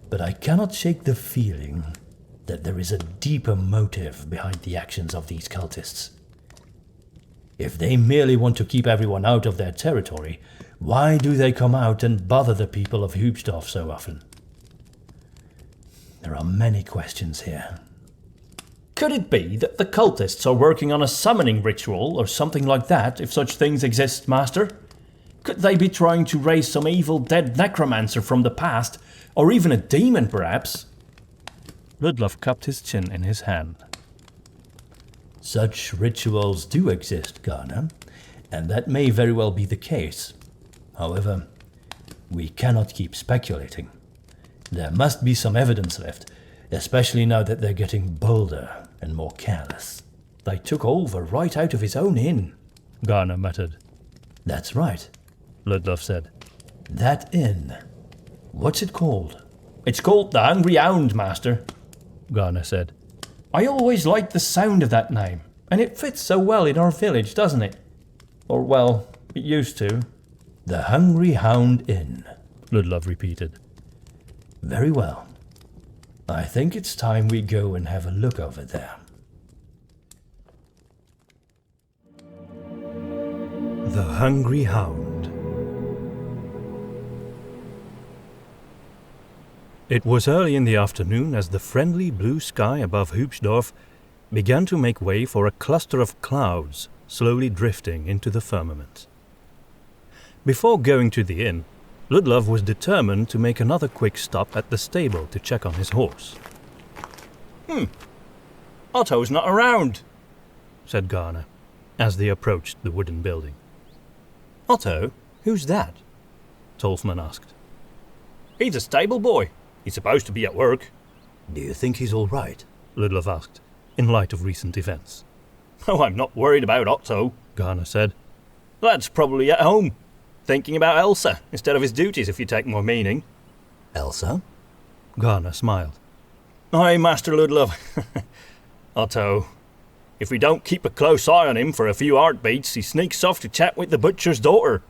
but I cannot shake the feeling that there is a deeper motive behind the actions of these cultists. If they merely want to keep everyone out of their territory, why do they come out and bother the people of Hübschdorf so often? There are many questions here. Could it be that the cultists are working on a summoning ritual or something like that, if such things exist, Master? Could they be trying to raise some evil dead necromancer from the past, or even a demon, perhaps? Ludlov cupped his chin in his hand. Such rituals do exist, Garner, and that may very well be the case. However, we cannot keep speculating. There must be some evidence left, especially now that they're getting bolder and more careless. They took over right out of his own inn, Garner muttered. That's right, Ludlov said. that inn. What's it called? It's called the Hungry Hound, Master. Garner said. I always liked the sound of that name, and it fits so well in our village, doesn't it? Or, well, it used to. The Hungry Hound Inn. Ludlov repeated. Very well. I think it's time we go and have a look over there. The Hungry Hound. It was early in the afternoon as the friendly blue sky above Hübschdorf began to make way for a cluster of clouds slowly drifting into the firmament. Before going to the inn, Ludlov was determined to make another quick stop at the stable to check on his horse. Otto's not around, Said Garner, as they approached the wooden building. Otto? Who's that? Tolfman asked. He's a stable boy. He's supposed to be at work. Do you think he's all right? Ludlov asked, in light of recent events. Oh, I'm not worried about Otto, Garner said. Lad's probably at home, thinking about Elsa instead of his duties, if you take my meaning. Elsa? Garner smiled. Aye, Master Ludlov. Otto, if we don't keep a close eye on him for a few heartbeats, he sneaks off to chat with the butcher's daughter.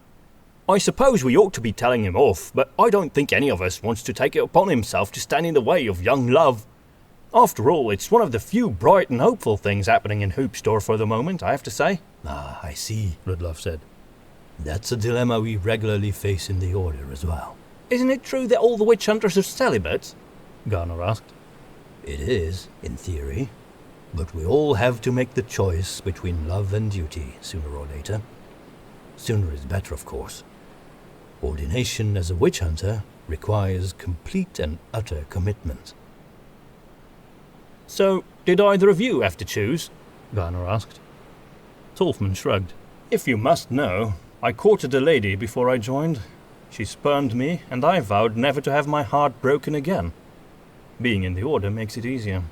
I suppose we ought to be telling him off, but I don't think any of us wants to take it upon himself to stand in the way of young love. After all, it's one of the few bright and hopeful things happening in Hübschdorf for the moment, I have to say. Ah, I see, Ludlov said. That's a dilemma we regularly face in the Order as well. Isn't it true that all the witch hunters are celibate? Garner asked. It is, in theory, but we all have to make the choice between love and duty sooner or later. Sooner is better, of course. Ordination as a witch hunter requires complete and utter commitment. So, did either of you have to choose? Garner asked. Tolfman shrugged. If you must know, I courted a lady before I joined. She spurned me, and I vowed never to have my heart broken again. Being in the Order makes it easier.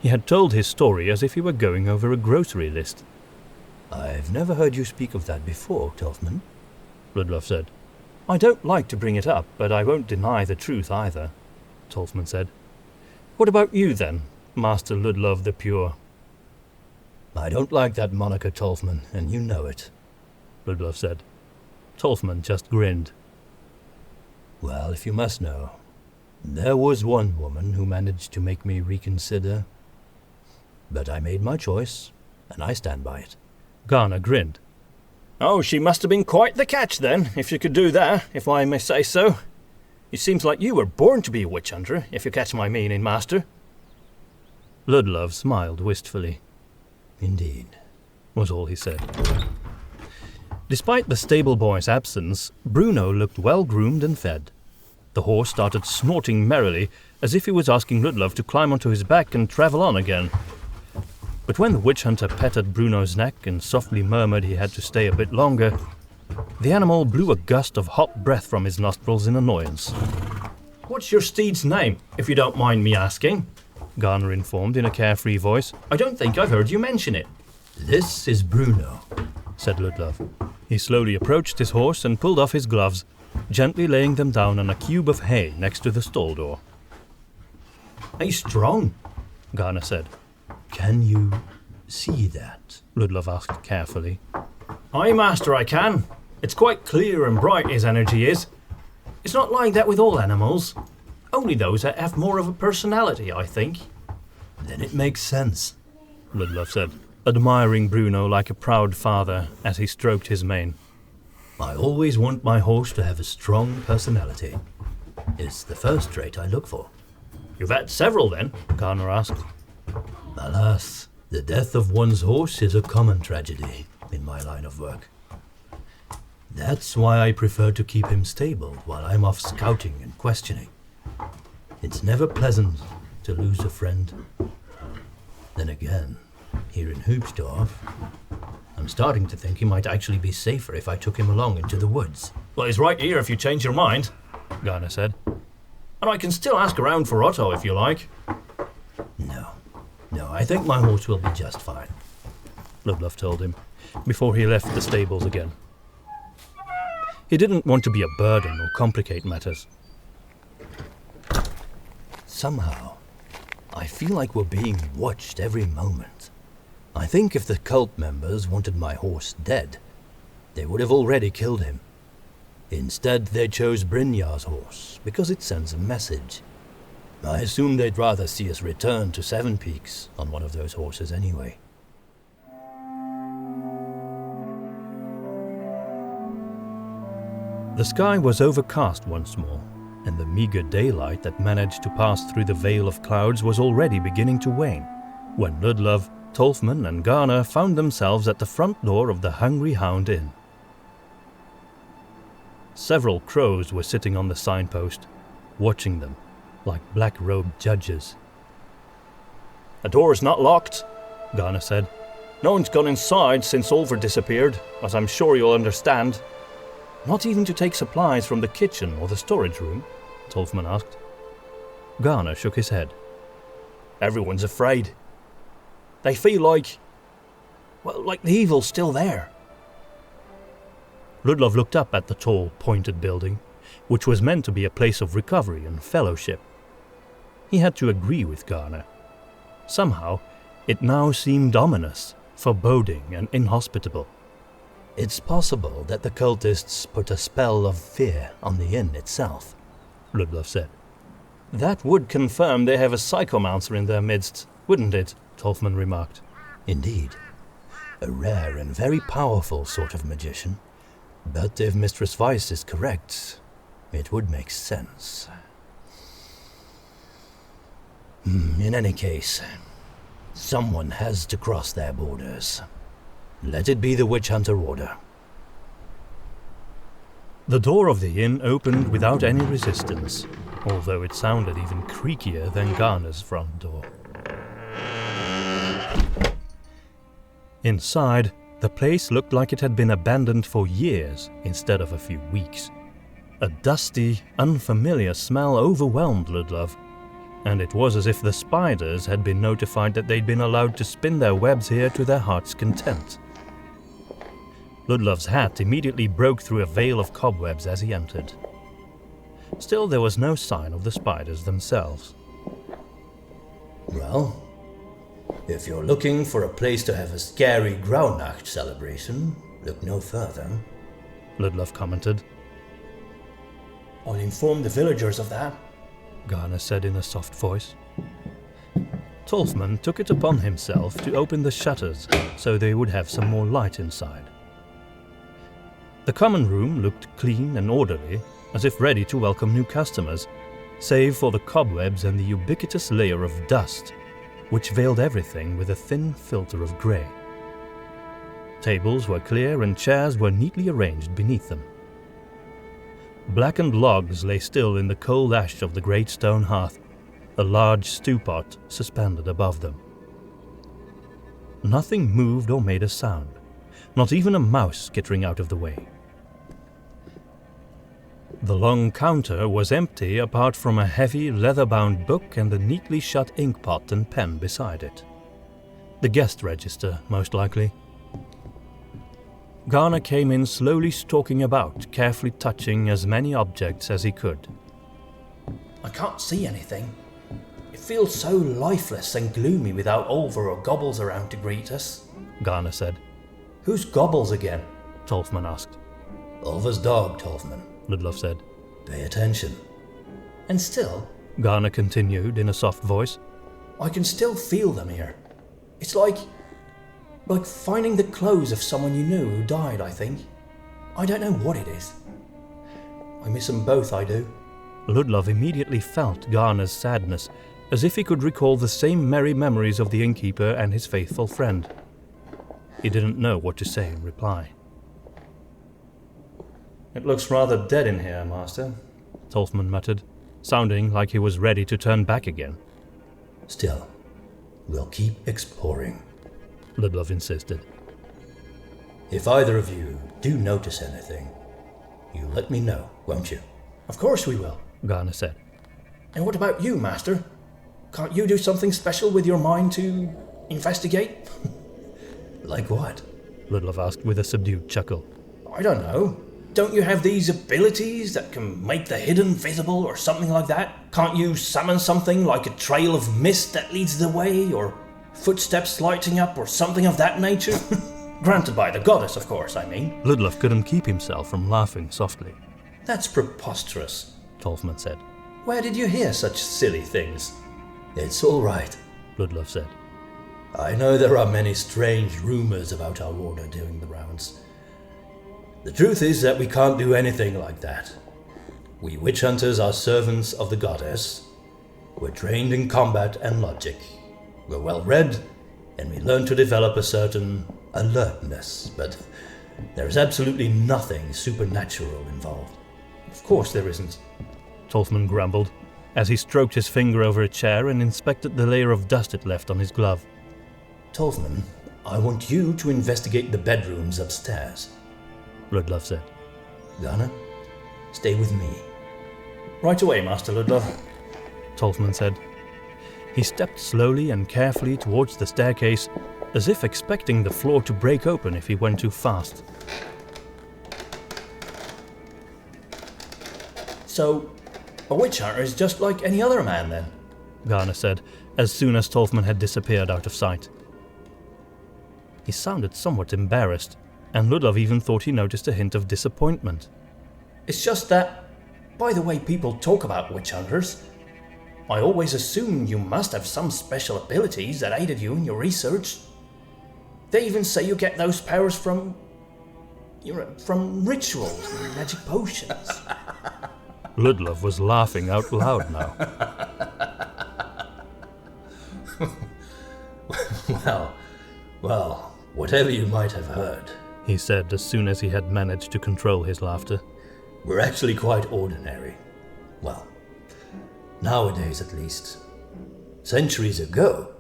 He had told his story as if he were going over a grocery list. I've never heard you speak of that before, Tolfman, Ludlov said. I don't like to bring it up, but I won't deny the truth either, Tolfman said. What about you then, Master Ludlov the Pure? I don't like that moniker, Tolfman, and you know it, Ludlov said. Tolfman just grinned. Well, if you must know, there was one woman who managed to make me reconsider. But I made my choice, and I stand by it. Garner grinned. Oh, she must have been quite the catch then, if she could do that, if I may say so. It seems like you were born to be a witch hunter, if you catch my meaning, Master. Ludlov smiled wistfully. Indeed, was all he said. Despite the stable boy's absence, Bruno looked well-groomed and fed. The horse started snorting merrily, as if he was asking Ludlov to climb onto his back and travel on again. But when the witch hunter petted Bruno's neck and softly murmured he had to stay a bit longer, the animal blew a gust of hot breath from his nostrils in annoyance. What's your steed's name, if you don't mind me asking? Garner informed in a carefree voice. I don't think I've heard you mention it. This is Bruno, said Ludlov. He slowly approached his horse and pulled off his gloves, gently laying them down on a cube of hay next to the stall door. He's strong, Garner said. Can you see that? Ludlov asked carefully. Aye, Master, I can. It's quite clear and bright, his energy is. It's not like that with all animals. Only those that have more of a personality, I think. Then it makes sense, Ludlov said, admiring Bruno like a proud father as he stroked his mane. I always want my horse to have a strong personality. It's the first trait I look for. You've had several then? Garner asked. Alas, the death of one's horse is a common tragedy in my line of work. That's why I prefer to keep him stable while I'm off scouting and questioning. It's never pleasant to lose a friend. Then again, here in Hübschdorf, I'm starting to think he might actually be safer if I took him along into the woods. Well, he's right here if you change your mind, Garner said. And I can still ask around for Otto if you like. No, I think my horse will be just fine, Ludlov told him, before he left the stables again. He didn't want to be a burden or complicate matters. Somehow, I feel like we're being watched every moment. I think if the cult members wanted my horse dead, they would have already killed him. Instead, they chose Brynjar's horse because it sends a message. I assume they'd rather see us return to Seven Peaks on one of those horses anyway. The sky was overcast once more, and the meager daylight that managed to pass through the veil of clouds was already beginning to wane, when Ludlov, Tolfman and Garner found themselves at the front door of the Hungry Hound Inn. Several crows were sitting on the signpost, watching them, like black-robed judges. The door's not locked, Garner said. No one's gone inside since Olver disappeared, as I'm sure you'll understand. Not even to take supplies from the kitchen or the storage room? Tolfman asked. Garner shook his head. Everyone's afraid. They feel like the evil's still there. Ludlov looked up at the tall, pointed building, which was meant to be a place of recovery and fellowship. He had to agree with Garner. Somehow, it now seemed ominous, foreboding and inhospitable. It's possible that the cultists put a spell of fear on the inn itself, Ludlov said. That would confirm they have a psychomancer in their midst, wouldn't it? Tolfman remarked. Indeed. A rare and very powerful sort of magician. But if Mistress Weis is correct, it would make sense. In any case, someone has to cross their borders. Let it be the Witch Hunter Order. The door of the inn opened without any resistance, although it sounded even creakier than Garner's front door. Inside, The place looked like it had been abandoned for years instead of a few weeks. A dusty, unfamiliar smell overwhelmed Ludlov, and it was as if the spiders had been notified that they'd been allowed to spin their webs here to their heart's content. Ludlov's hat immediately broke through a veil of cobwebs as he entered. Still, there was no sign of the spiders themselves. Well, if you're looking for a place to have a scary Grauwnacht celebration, look no further, Ludlov commented. I'll inform the villagers of that, Garner said in a soft voice. Tolfman took it upon himself to open the shutters so they would have some more light inside. The common room looked clean and orderly, as if ready to welcome new customers, save for the cobwebs and the ubiquitous layer of dust, which veiled everything with a thin filter of grey. Tables were clear and chairs were neatly arranged beneath them. Blackened logs lay still in the cold ash of the great stone hearth, a large stew pot suspended above them. Nothing moved or made a sound, not even a mouse skittering out of the way. The long counter was empty apart from a heavy leather-bound book and a neatly shut ink pot and pen beside it. The guest register, most likely. Garner came in slowly stalking about, carefully touching as many objects as he could. I can't see anything. It feels so lifeless and gloomy without Olver or Gobbles around to greet us, Garner said. Who's Gobbles again? Tolfman asked. Olver's dog, Tolfman, Ludlov said. Pay attention. And still, Garner continued in a soft voice, I can still feel them here. It's like finding the clothes of someone you knew who died, I think. I don't know what it is. I miss them both, I do. Ludlov immediately felt Garner's sadness, as if he could recall the same merry memories of the innkeeper and his faithful friend. He didn't know what to say in reply. It looks rather dead in here, Master, Tolfman muttered, sounding like he was ready to turn back again. Still, we'll keep exploring, Ludlov insisted. If either of you do notice anything, you let me know, won't you? Of course we will, Garner said. And what about you, Master? Can't you do something special with your mind to investigate? Like what? Ludlov asked with a subdued chuckle. I don't know. Don't you have these abilities that can make the hidden visible or something like that? Can't you summon something like a trail of mist that leads the way, or footsteps lighting up, or something of that nature? Granted by the goddess, of course, I mean. Ludlov couldn't keep himself from laughing softly. That's preposterous, Tolfman said. Where did you hear such silly things? It's all right, Ludlov said. I know there are many strange rumors about our order doing the rounds. The truth is that we can't do anything like that. We witch hunters are servants of the goddess. We're trained in combat and logic. We're well read, and we learn to develop a certain alertness, but there's absolutely nothing supernatural involved. Of course there isn't, Tolfman grumbled, as he stroked his finger over a chair and inspected the layer of dust it left on his glove. Tolfman, I want you to investigate the bedrooms upstairs, Ludlov said. Garner, stay with me. Right away, Master Ludlov, Tolfman said. He stepped slowly and carefully towards the staircase, as if expecting the floor to break open if he went too fast. So, a witch hunter is just like any other man then? Garner said, as soon as Tolfman had disappeared out of sight. He sounded somewhat embarrassed, and Ludlov even thought he noticed a hint of disappointment. It's just that, by the way people talk about witch hunters, I always assumed you must have some special abilities that aided you in your research. They even say you get those powers from rituals and magic potions. Ludlov was laughing out loud now. Well, whatever you might have heard, he said as soon as he had managed to control his laughter. We're actually quite ordinary. Well, nowadays at least. Centuries ago,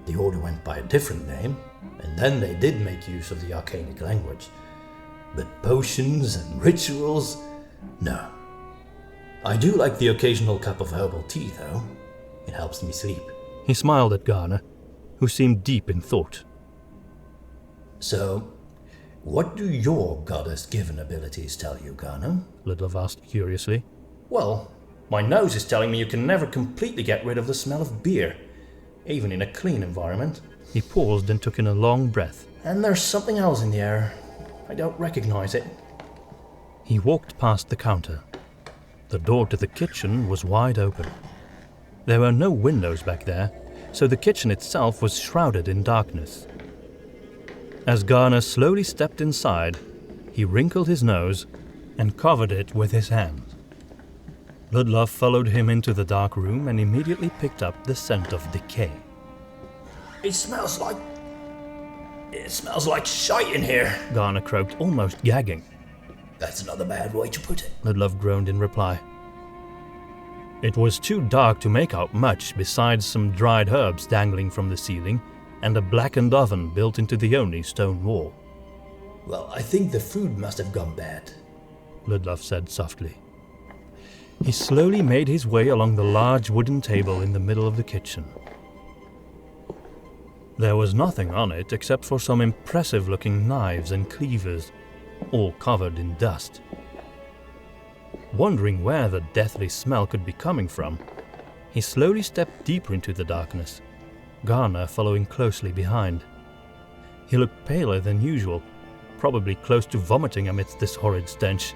the order went by a different name, and then they did make use of the arcanic language. But potions and rituals? No. I do like the occasional cup of herbal tea, though. It helps me sleep. He smiled at Garner, who seemed deep in thought. So, what do your goddess-given abilities tell you, Garner? Ludlov asked curiously. Well, my nose is telling me you can never completely get rid of the smell of beer, even in a clean environment. He paused and took in a long breath. And there's something else in the air. I don't recognize it. He walked past the counter. The door to the kitchen was wide open. There were no windows back there, so the kitchen itself was shrouded in darkness. As Garner slowly stepped inside, he wrinkled his nose and covered it with his hand. Ludlov followed him into the dark room and immediately picked up the scent of decay. It smells like shite in here. Garner croaked, almost gagging. That's not a bad way to put it. Ludlov groaned in reply. It was too dark to make out much besides some dried herbs dangling from the ceiling and a blackened oven built into the only stone wall. Well, I think the food must have gone bad, Ludlov said softly. He slowly made his way along the large wooden table in the middle of the kitchen. There was nothing on it except for some impressive-looking knives and cleavers, all covered in dust. Wondering where the deathly smell could be coming from, he slowly stepped deeper into the darkness, Garner following closely behind. He looked paler than usual, probably close to vomiting amidst this horrid stench.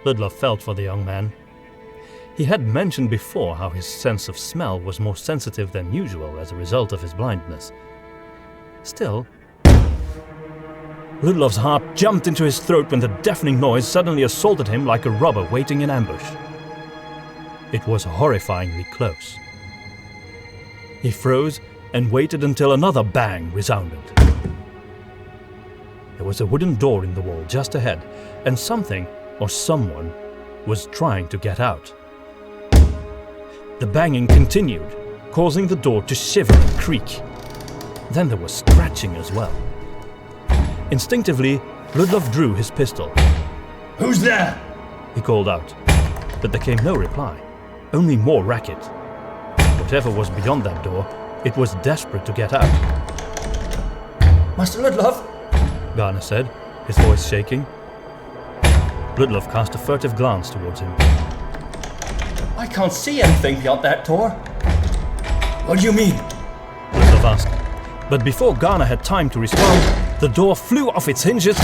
Ludlov felt for the young man. He had mentioned before how his sense of smell was more sensitive than usual as a result of his blindness. Still, Ludlov's heart jumped into his throat when the deafening noise suddenly assaulted him like a robber waiting in ambush. It was horrifyingly close. He froze and waited until another bang resounded. There was a wooden door in the wall just ahead, and something or someone was trying to get out. The banging continued, causing the door to shiver and creak. Then there was scratching as well. Instinctively, Ludlov drew his pistol. Who's there? He called out, but there came no reply, only more racket. Whatever was beyond that door, it was desperate to get out. Master Ludlov? Garner said, his voice shaking. Ludlov cast a furtive glance towards him. I can't see anything beyond that door. What do you mean? Ludlov asked. But before Garner had time to respond, the door flew off its hinges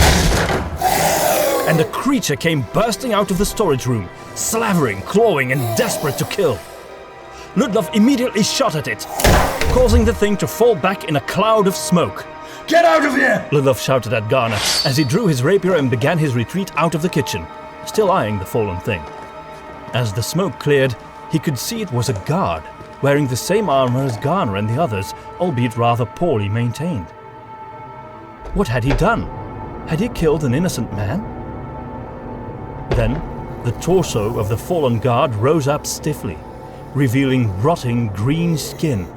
and a creature came bursting out of the storage room, slavering, clawing, and desperate to kill. Ludlov immediately shot at it, causing the thing to fall back in a cloud of smoke. Get out of here! Ludlov shouted at Garner as he drew his rapier and began his retreat out of the kitchen, still eyeing the fallen thing. As the smoke cleared, he could see it was a guard, wearing the same armor as Garner and the others, albeit rather poorly maintained. What had he done? Had he killed an innocent man? Then, the torso of the fallen guard rose up stiffly, revealing rotting green skin,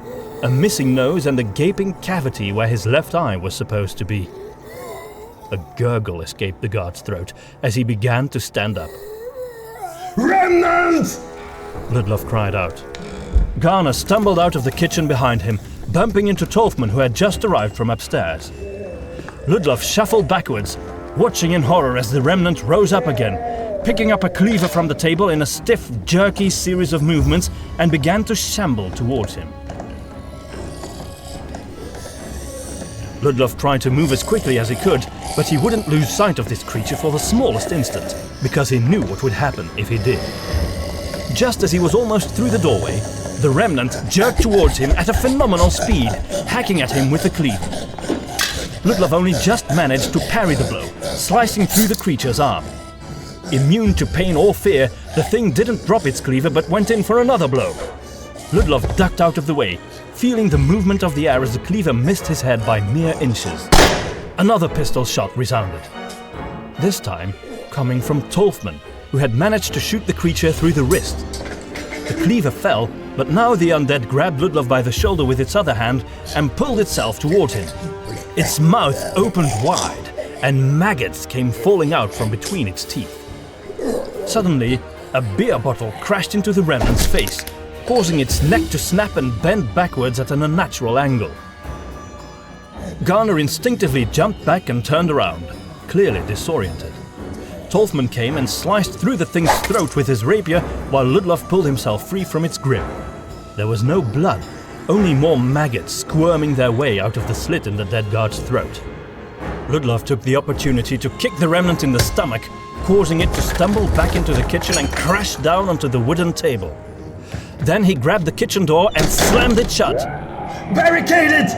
a missing nose and a gaping cavity where his left eye was supposed to be. A gurgle escaped the guard's throat as he began to stand up. Remnants! Ludlov cried out. Garner stumbled out of the kitchen behind him, bumping into Tolfman, who had just arrived from upstairs. Ludlov shuffled backwards, watching in horror as the remnant rose up again, picking up a cleaver from the table in a stiff, jerky series of movements, and began to shamble towards him. Ludlov tried to move as quickly as he could, but he wouldn't lose sight of this creature for the smallest instant, because he knew what would happen if he did. Just as he was almost through the doorway, the remnant jerked towards him at a phenomenal speed, hacking at him with the cleave. Ludlov only just managed to parry the blow, slicing through the creature's arm. Immune to pain or fear, the thing didn't drop its cleaver but went in for another blow. Ludlov ducked out of the way, feeling the movement of the air as the cleaver missed his head by mere inches. Another pistol shot resounded. This time, coming from Tolfman, who had managed to shoot the creature through the wrist. The cleaver fell, But now the undead grabbed Ludlov by the shoulder with its other hand and pulled itself toward him. Its mouth opened wide, and maggots came falling out from between its teeth. Suddenly, a beer bottle crashed into the remnant's face, causing its neck to snap and bend backwards at an unnatural angle. Garner instinctively jumped back and turned around, clearly disoriented. Tolfman came and sliced through the thing's throat with his rapier while Ludlov pulled himself free from its grip. There was no blood, only more maggots squirming their way out of the slit in the dead guard's throat. Ludlov took the opportunity to kick the remnant in the stomach, causing it to stumble back into the kitchen and crash down onto the wooden table. Then he grabbed the kitchen door and slammed it shut. Barricaded!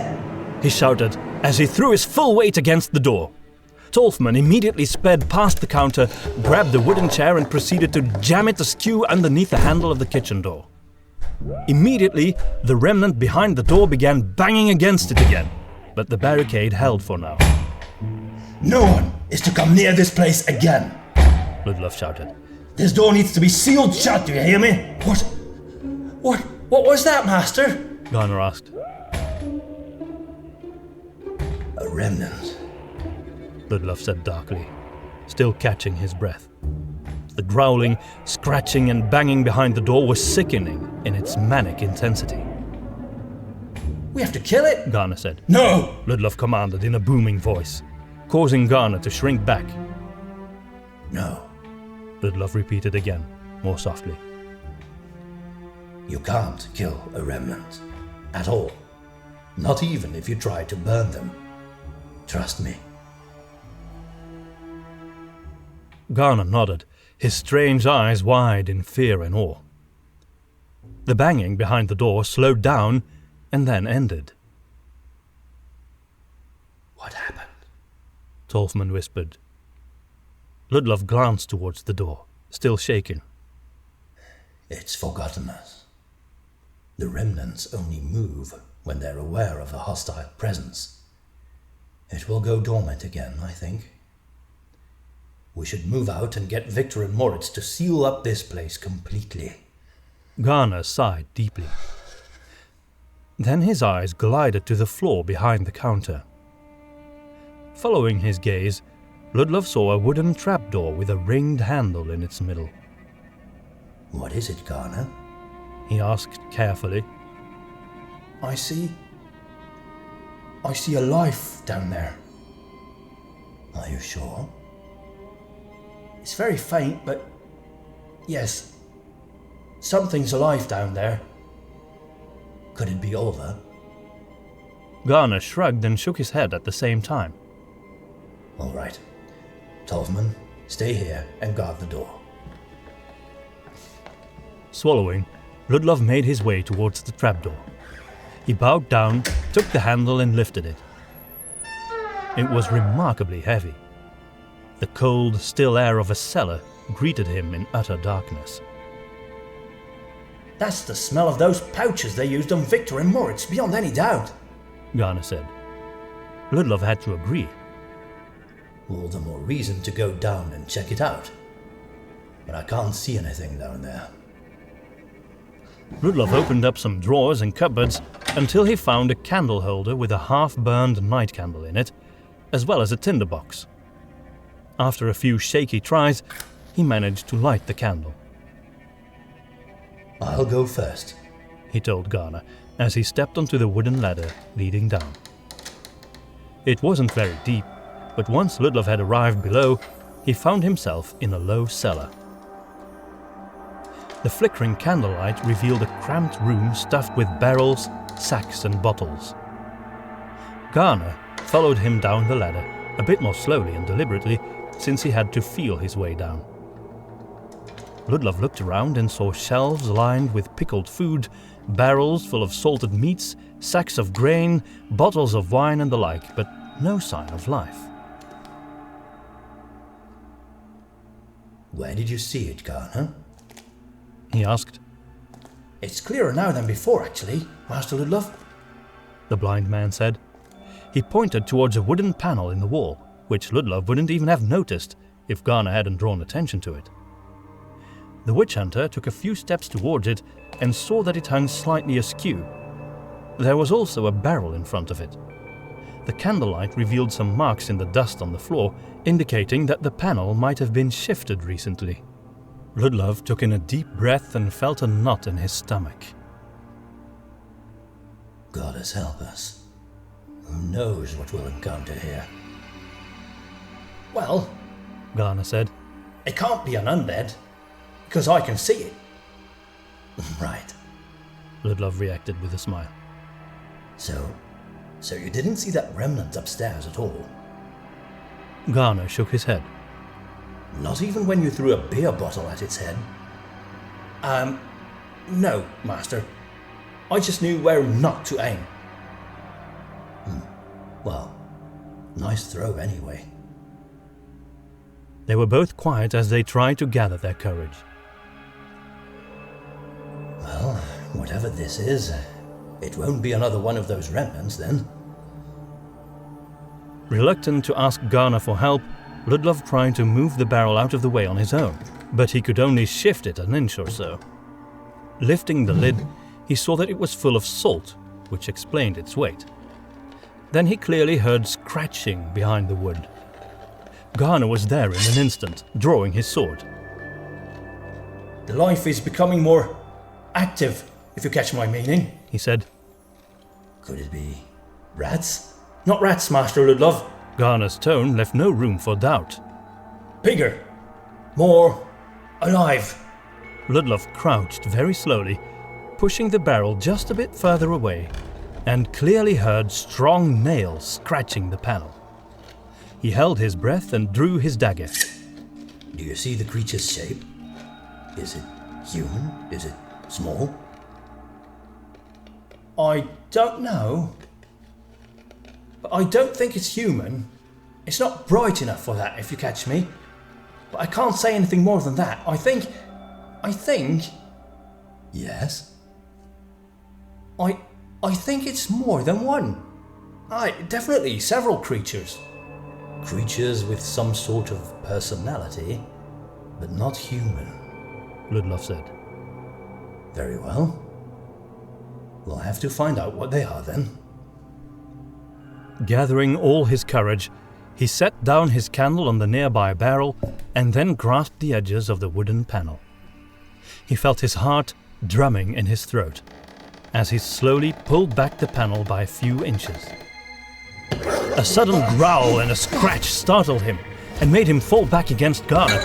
He shouted as he threw his full weight against the door. Tolfman immediately sped past the counter, grabbed the wooden chair and proceeded to jam it askew underneath the handle of the kitchen door. Immediately, the remnant behind the door began banging against it again, but the barricade held for now. No one is to come near this place again, Ludlov shouted. This door needs to be sealed shut, do you hear me? What was that, Master? Garner asked. A remnant. Ludlov said darkly, still catching his breath. The growling, scratching and banging behind the door was sickening in its manic intensity. We have to kill it? Garner said. No! Ludlov commanded in a booming voice, causing Garner to shrink back. No. Ludlov repeated again, more softly. You can't kill a remnant. At all. Not even if you try to burn them. Trust me. Garner nodded, his strange eyes wide in fear and awe. The banging behind the door slowed down and then ended. What happened? Tolfman whispered. Ludlov glanced towards the door, still shaking. It's forgotten us. The remnants only move when they're aware of a hostile presence. It will go dormant again, I think. We should move out and get Victor and Moritz to seal up this place completely. Garner sighed deeply. Then his eyes glided to the floor behind the counter. Following his gaze, Ludlov saw a wooden trapdoor with a ringed handle in its middle. What is it, Garner? He asked carefully. I see a life down there. Are you sure? It's very faint, but yes, something's alive down there. Could it be over? Garner shrugged and shook his head at the same time. All right. Tolfman, stay here and guard the door. Swallowing, Ludlov made his way towards the trapdoor. He bowed down, took the handle and lifted it. It was remarkably heavy. The cold, still air of a cellar greeted him in utter darkness. That's the smell of those pouches they used on Victor and Moritz, beyond any doubt, Garner said. Ludlov had to agree. All the more reason to go down and check it out. But I can't see anything down there. Ludlov opened up some drawers and cupboards until he found a candle holder with a half-burned night candle in it, as well as a tinderbox. After a few shaky tries, he managed to light the candle. I'll go first, he told Garner as he stepped onto the wooden ladder leading down. It wasn't very deep, but once Ludlov had arrived below, he found himself in a low cellar. The flickering candlelight revealed a cramped room stuffed with barrels, sacks and bottles. Garner followed him down the ladder, a bit more slowly and deliberately, since he had to feel his way down. Ludlov looked around and saw shelves lined with pickled food, barrels full of salted meats, sacks of grain, bottles of wine and the like, but no sign of life. Where did you see it, Garner? He asked. It's clearer now than before, actually, Master Ludlov, The blind man said. He pointed towards a wooden panel in the wall, which Ludlov wouldn't even have noticed if Garner hadn't drawn attention to it. The witch hunter took a few steps towards it and saw that it hung slightly askew. There was also a barrel in front of it. The candlelight revealed some marks in the dust on the floor, indicating that the panel might have been shifted recently. Ludlov took in a deep breath and felt a knot in his stomach. Goddess help us. Who knows what we'll encounter here? Well, Garner said. it can't be an undead, because I can see it. Right. Ludlov reacted with a smile. So you didn't see that remnant upstairs at all? Garner shook his head. Not even when you threw a beer bottle at its head? No, Master. I just knew where not to aim. Well, nice throw anyway. They were both quiet as they tried to gather their courage. Well, whatever this is, it won't be another one of those remnants then. Reluctant to ask Garner for help, Ludlov tried to move the barrel out of the way on his own, but he could only shift it an inch or so. Lifting the lid, he saw that it was full of salt, which explained its weight. Then he clearly heard scratching behind the wood. Garner was there in an instant, drawing his sword. The life is becoming more active, if you catch my meaning, He said. Could it be rats? Not rats, Master Ludlov. Garner's tone left no room for doubt. Bigger. More alive. Ludlov crouched very slowly, pushing the barrel just a bit further away, and clearly heard strong nails scratching the panel. He held his breath and drew his dagger. Do you see the creature's shape? Is it human? Is it small? I don't know. But I don't think it's human. It's not bright enough for that, if you catch me. But I can't say anything more than that. I think... Yes? I think it's more than one. Definitely several creatures. Creatures with some sort of personality, but not human. Ludlov said. Very well. We'll have to find out what they are then. Gathering all his courage, he set down his candle on the nearby barrel and then grasped the edges of the wooden panel. He felt his heart drumming in his throat as he slowly pulled back the panel by a few inches. A sudden growl and a scratch startled him and made him fall back against Garner,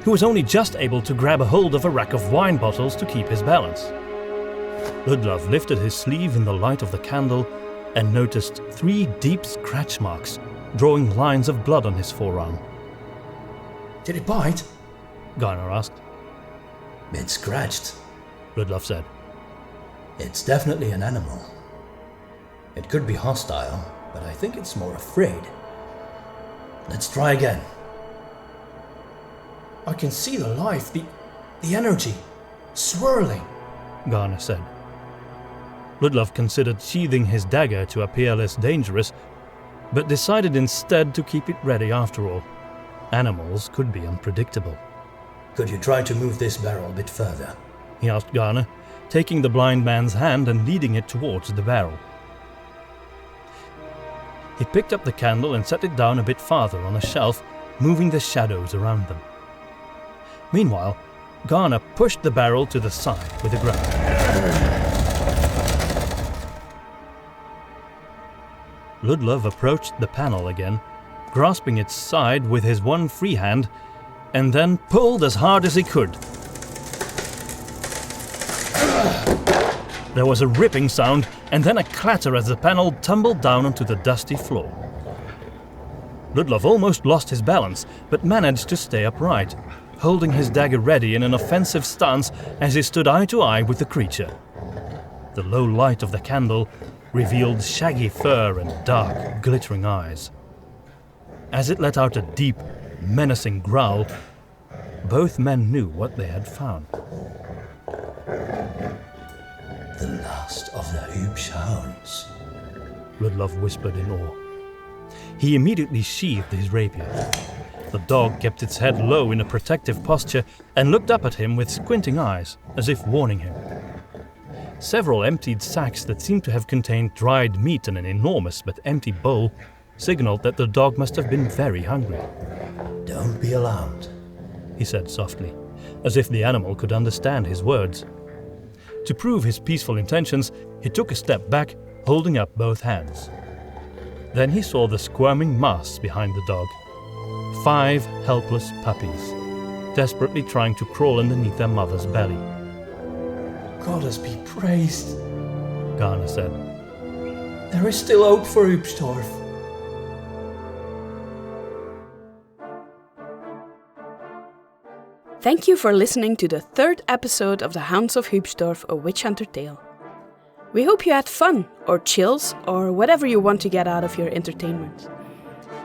who was only just able to grab a hold of a rack of wine bottles to keep his balance. Ludlov lifted his sleeve in the light of the candle and noticed 3 deep scratch marks, drawing lines of blood on his forearm. Did it bite? Garner asked. It's scratched. Ludlov said. It's definitely an animal. It could be hostile, but I think it's more afraid. Let's try again. I can see the life, the energy, swirling. Garner said. Ludlov considered sheathing his dagger to appear less dangerous, but decided instead to keep it ready after all. Animals could be unpredictable. Could you try to move this barrel a bit further? He asked Garner, taking the blind man's hand and leading it towards the barrel. He picked up the candle and set it down a bit farther on a shelf, moving the shadows around them. Meanwhile, Garner pushed the barrel to the side with a groan. Ludlov approached the panel again, grasping its side with his one free hand, and then pulled as hard as he could. There was a ripping sound, and then a clatter as the panel tumbled down onto the dusty floor. Ludlov almost lost his balance, but managed to stay upright, holding his dagger ready in an offensive stance as he stood eye to eye with the creature. The low light of the candle revealed shaggy fur and dark, glittering eyes. As it let out a deep, menacing growl, both men knew what they had found. The last of the Hübschhounds, Ludlov whispered in awe. He immediately sheathed his rapier. The dog kept its head low in a protective posture and looked up at him with squinting eyes, as if warning him. Several emptied sacks that seemed to have contained dried meat in an enormous but empty bowl signaled that the dog must have been very hungry. Don't be alarmed, he said softly, as if the animal could understand his words. To prove his peaceful intentions, he took a step back, holding up both hands. Then he saw the squirming mass behind the dog. 5 helpless puppies, desperately trying to crawl underneath their mother's belly. Goddess be praised, Garner said. there is still hope for Hübschdorf. Thank you for listening to the 3rd episode of the Hounds of Hübschdorf, a witch hunter tale. We hope you had fun, or chills, or whatever you want to get out of your entertainment.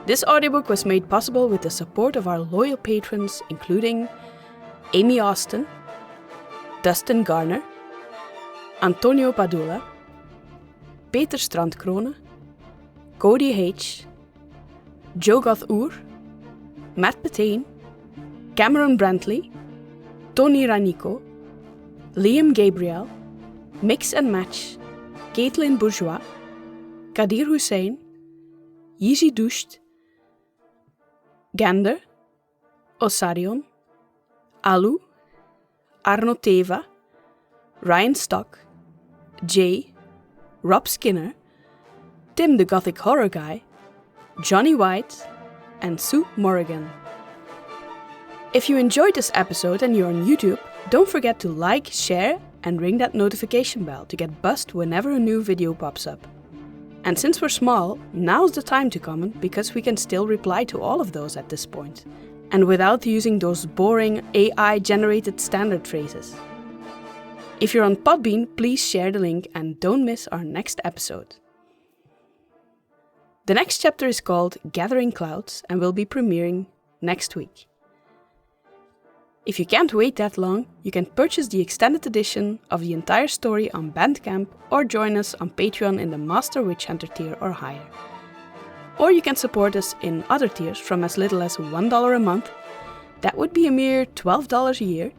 This audiobook was made possible with the support of our loyal patrons, including Amy Austin, Dustin Garner, Antonio Padula, Peter Strandkrone, Cody H., Jogoth Oer, Matt Petain, Cameron Brantley, Tony Ranico, Liam Gabriel, Mix and Match, Caitlin Bourgeois, Kadir Hussein, Yizi Dusht, Gander, Osarion, Alu, Arno Teva, Ryan Stock, Jay, Rob Skinner, Tim the Gothic Horror Guy, Johnny White, and Sue Morrigan. If you enjoyed this episode and you're on YouTube, don't forget to like, share, and ring that notification bell to get buzzed whenever a new video pops up. And since we're small, now's the time to comment because we can still reply to all of those at this point, and without using those boring AI-generated standard phrases. If you're on Podbean, please share the link and don't miss our next episode. The next chapter is called Gathering Clouds and will be premiering next week. If you can't wait that long, you can purchase the extended edition of the entire story on Bandcamp or join us on Patreon in the Master Witch Hunter tier or higher. Or you can support us in other tiers from as little as $1 a month. That would be a mere $12 a year.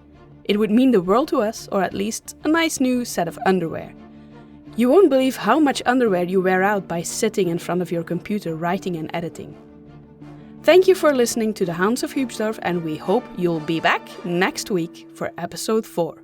It would mean the world to us, or at least a nice new set of underwear. You won't believe how much underwear you wear out by sitting in front of your computer writing and editing. Thank you for listening to the Hounds of Hübschdorf, and we hope you'll be back next week for episode 4.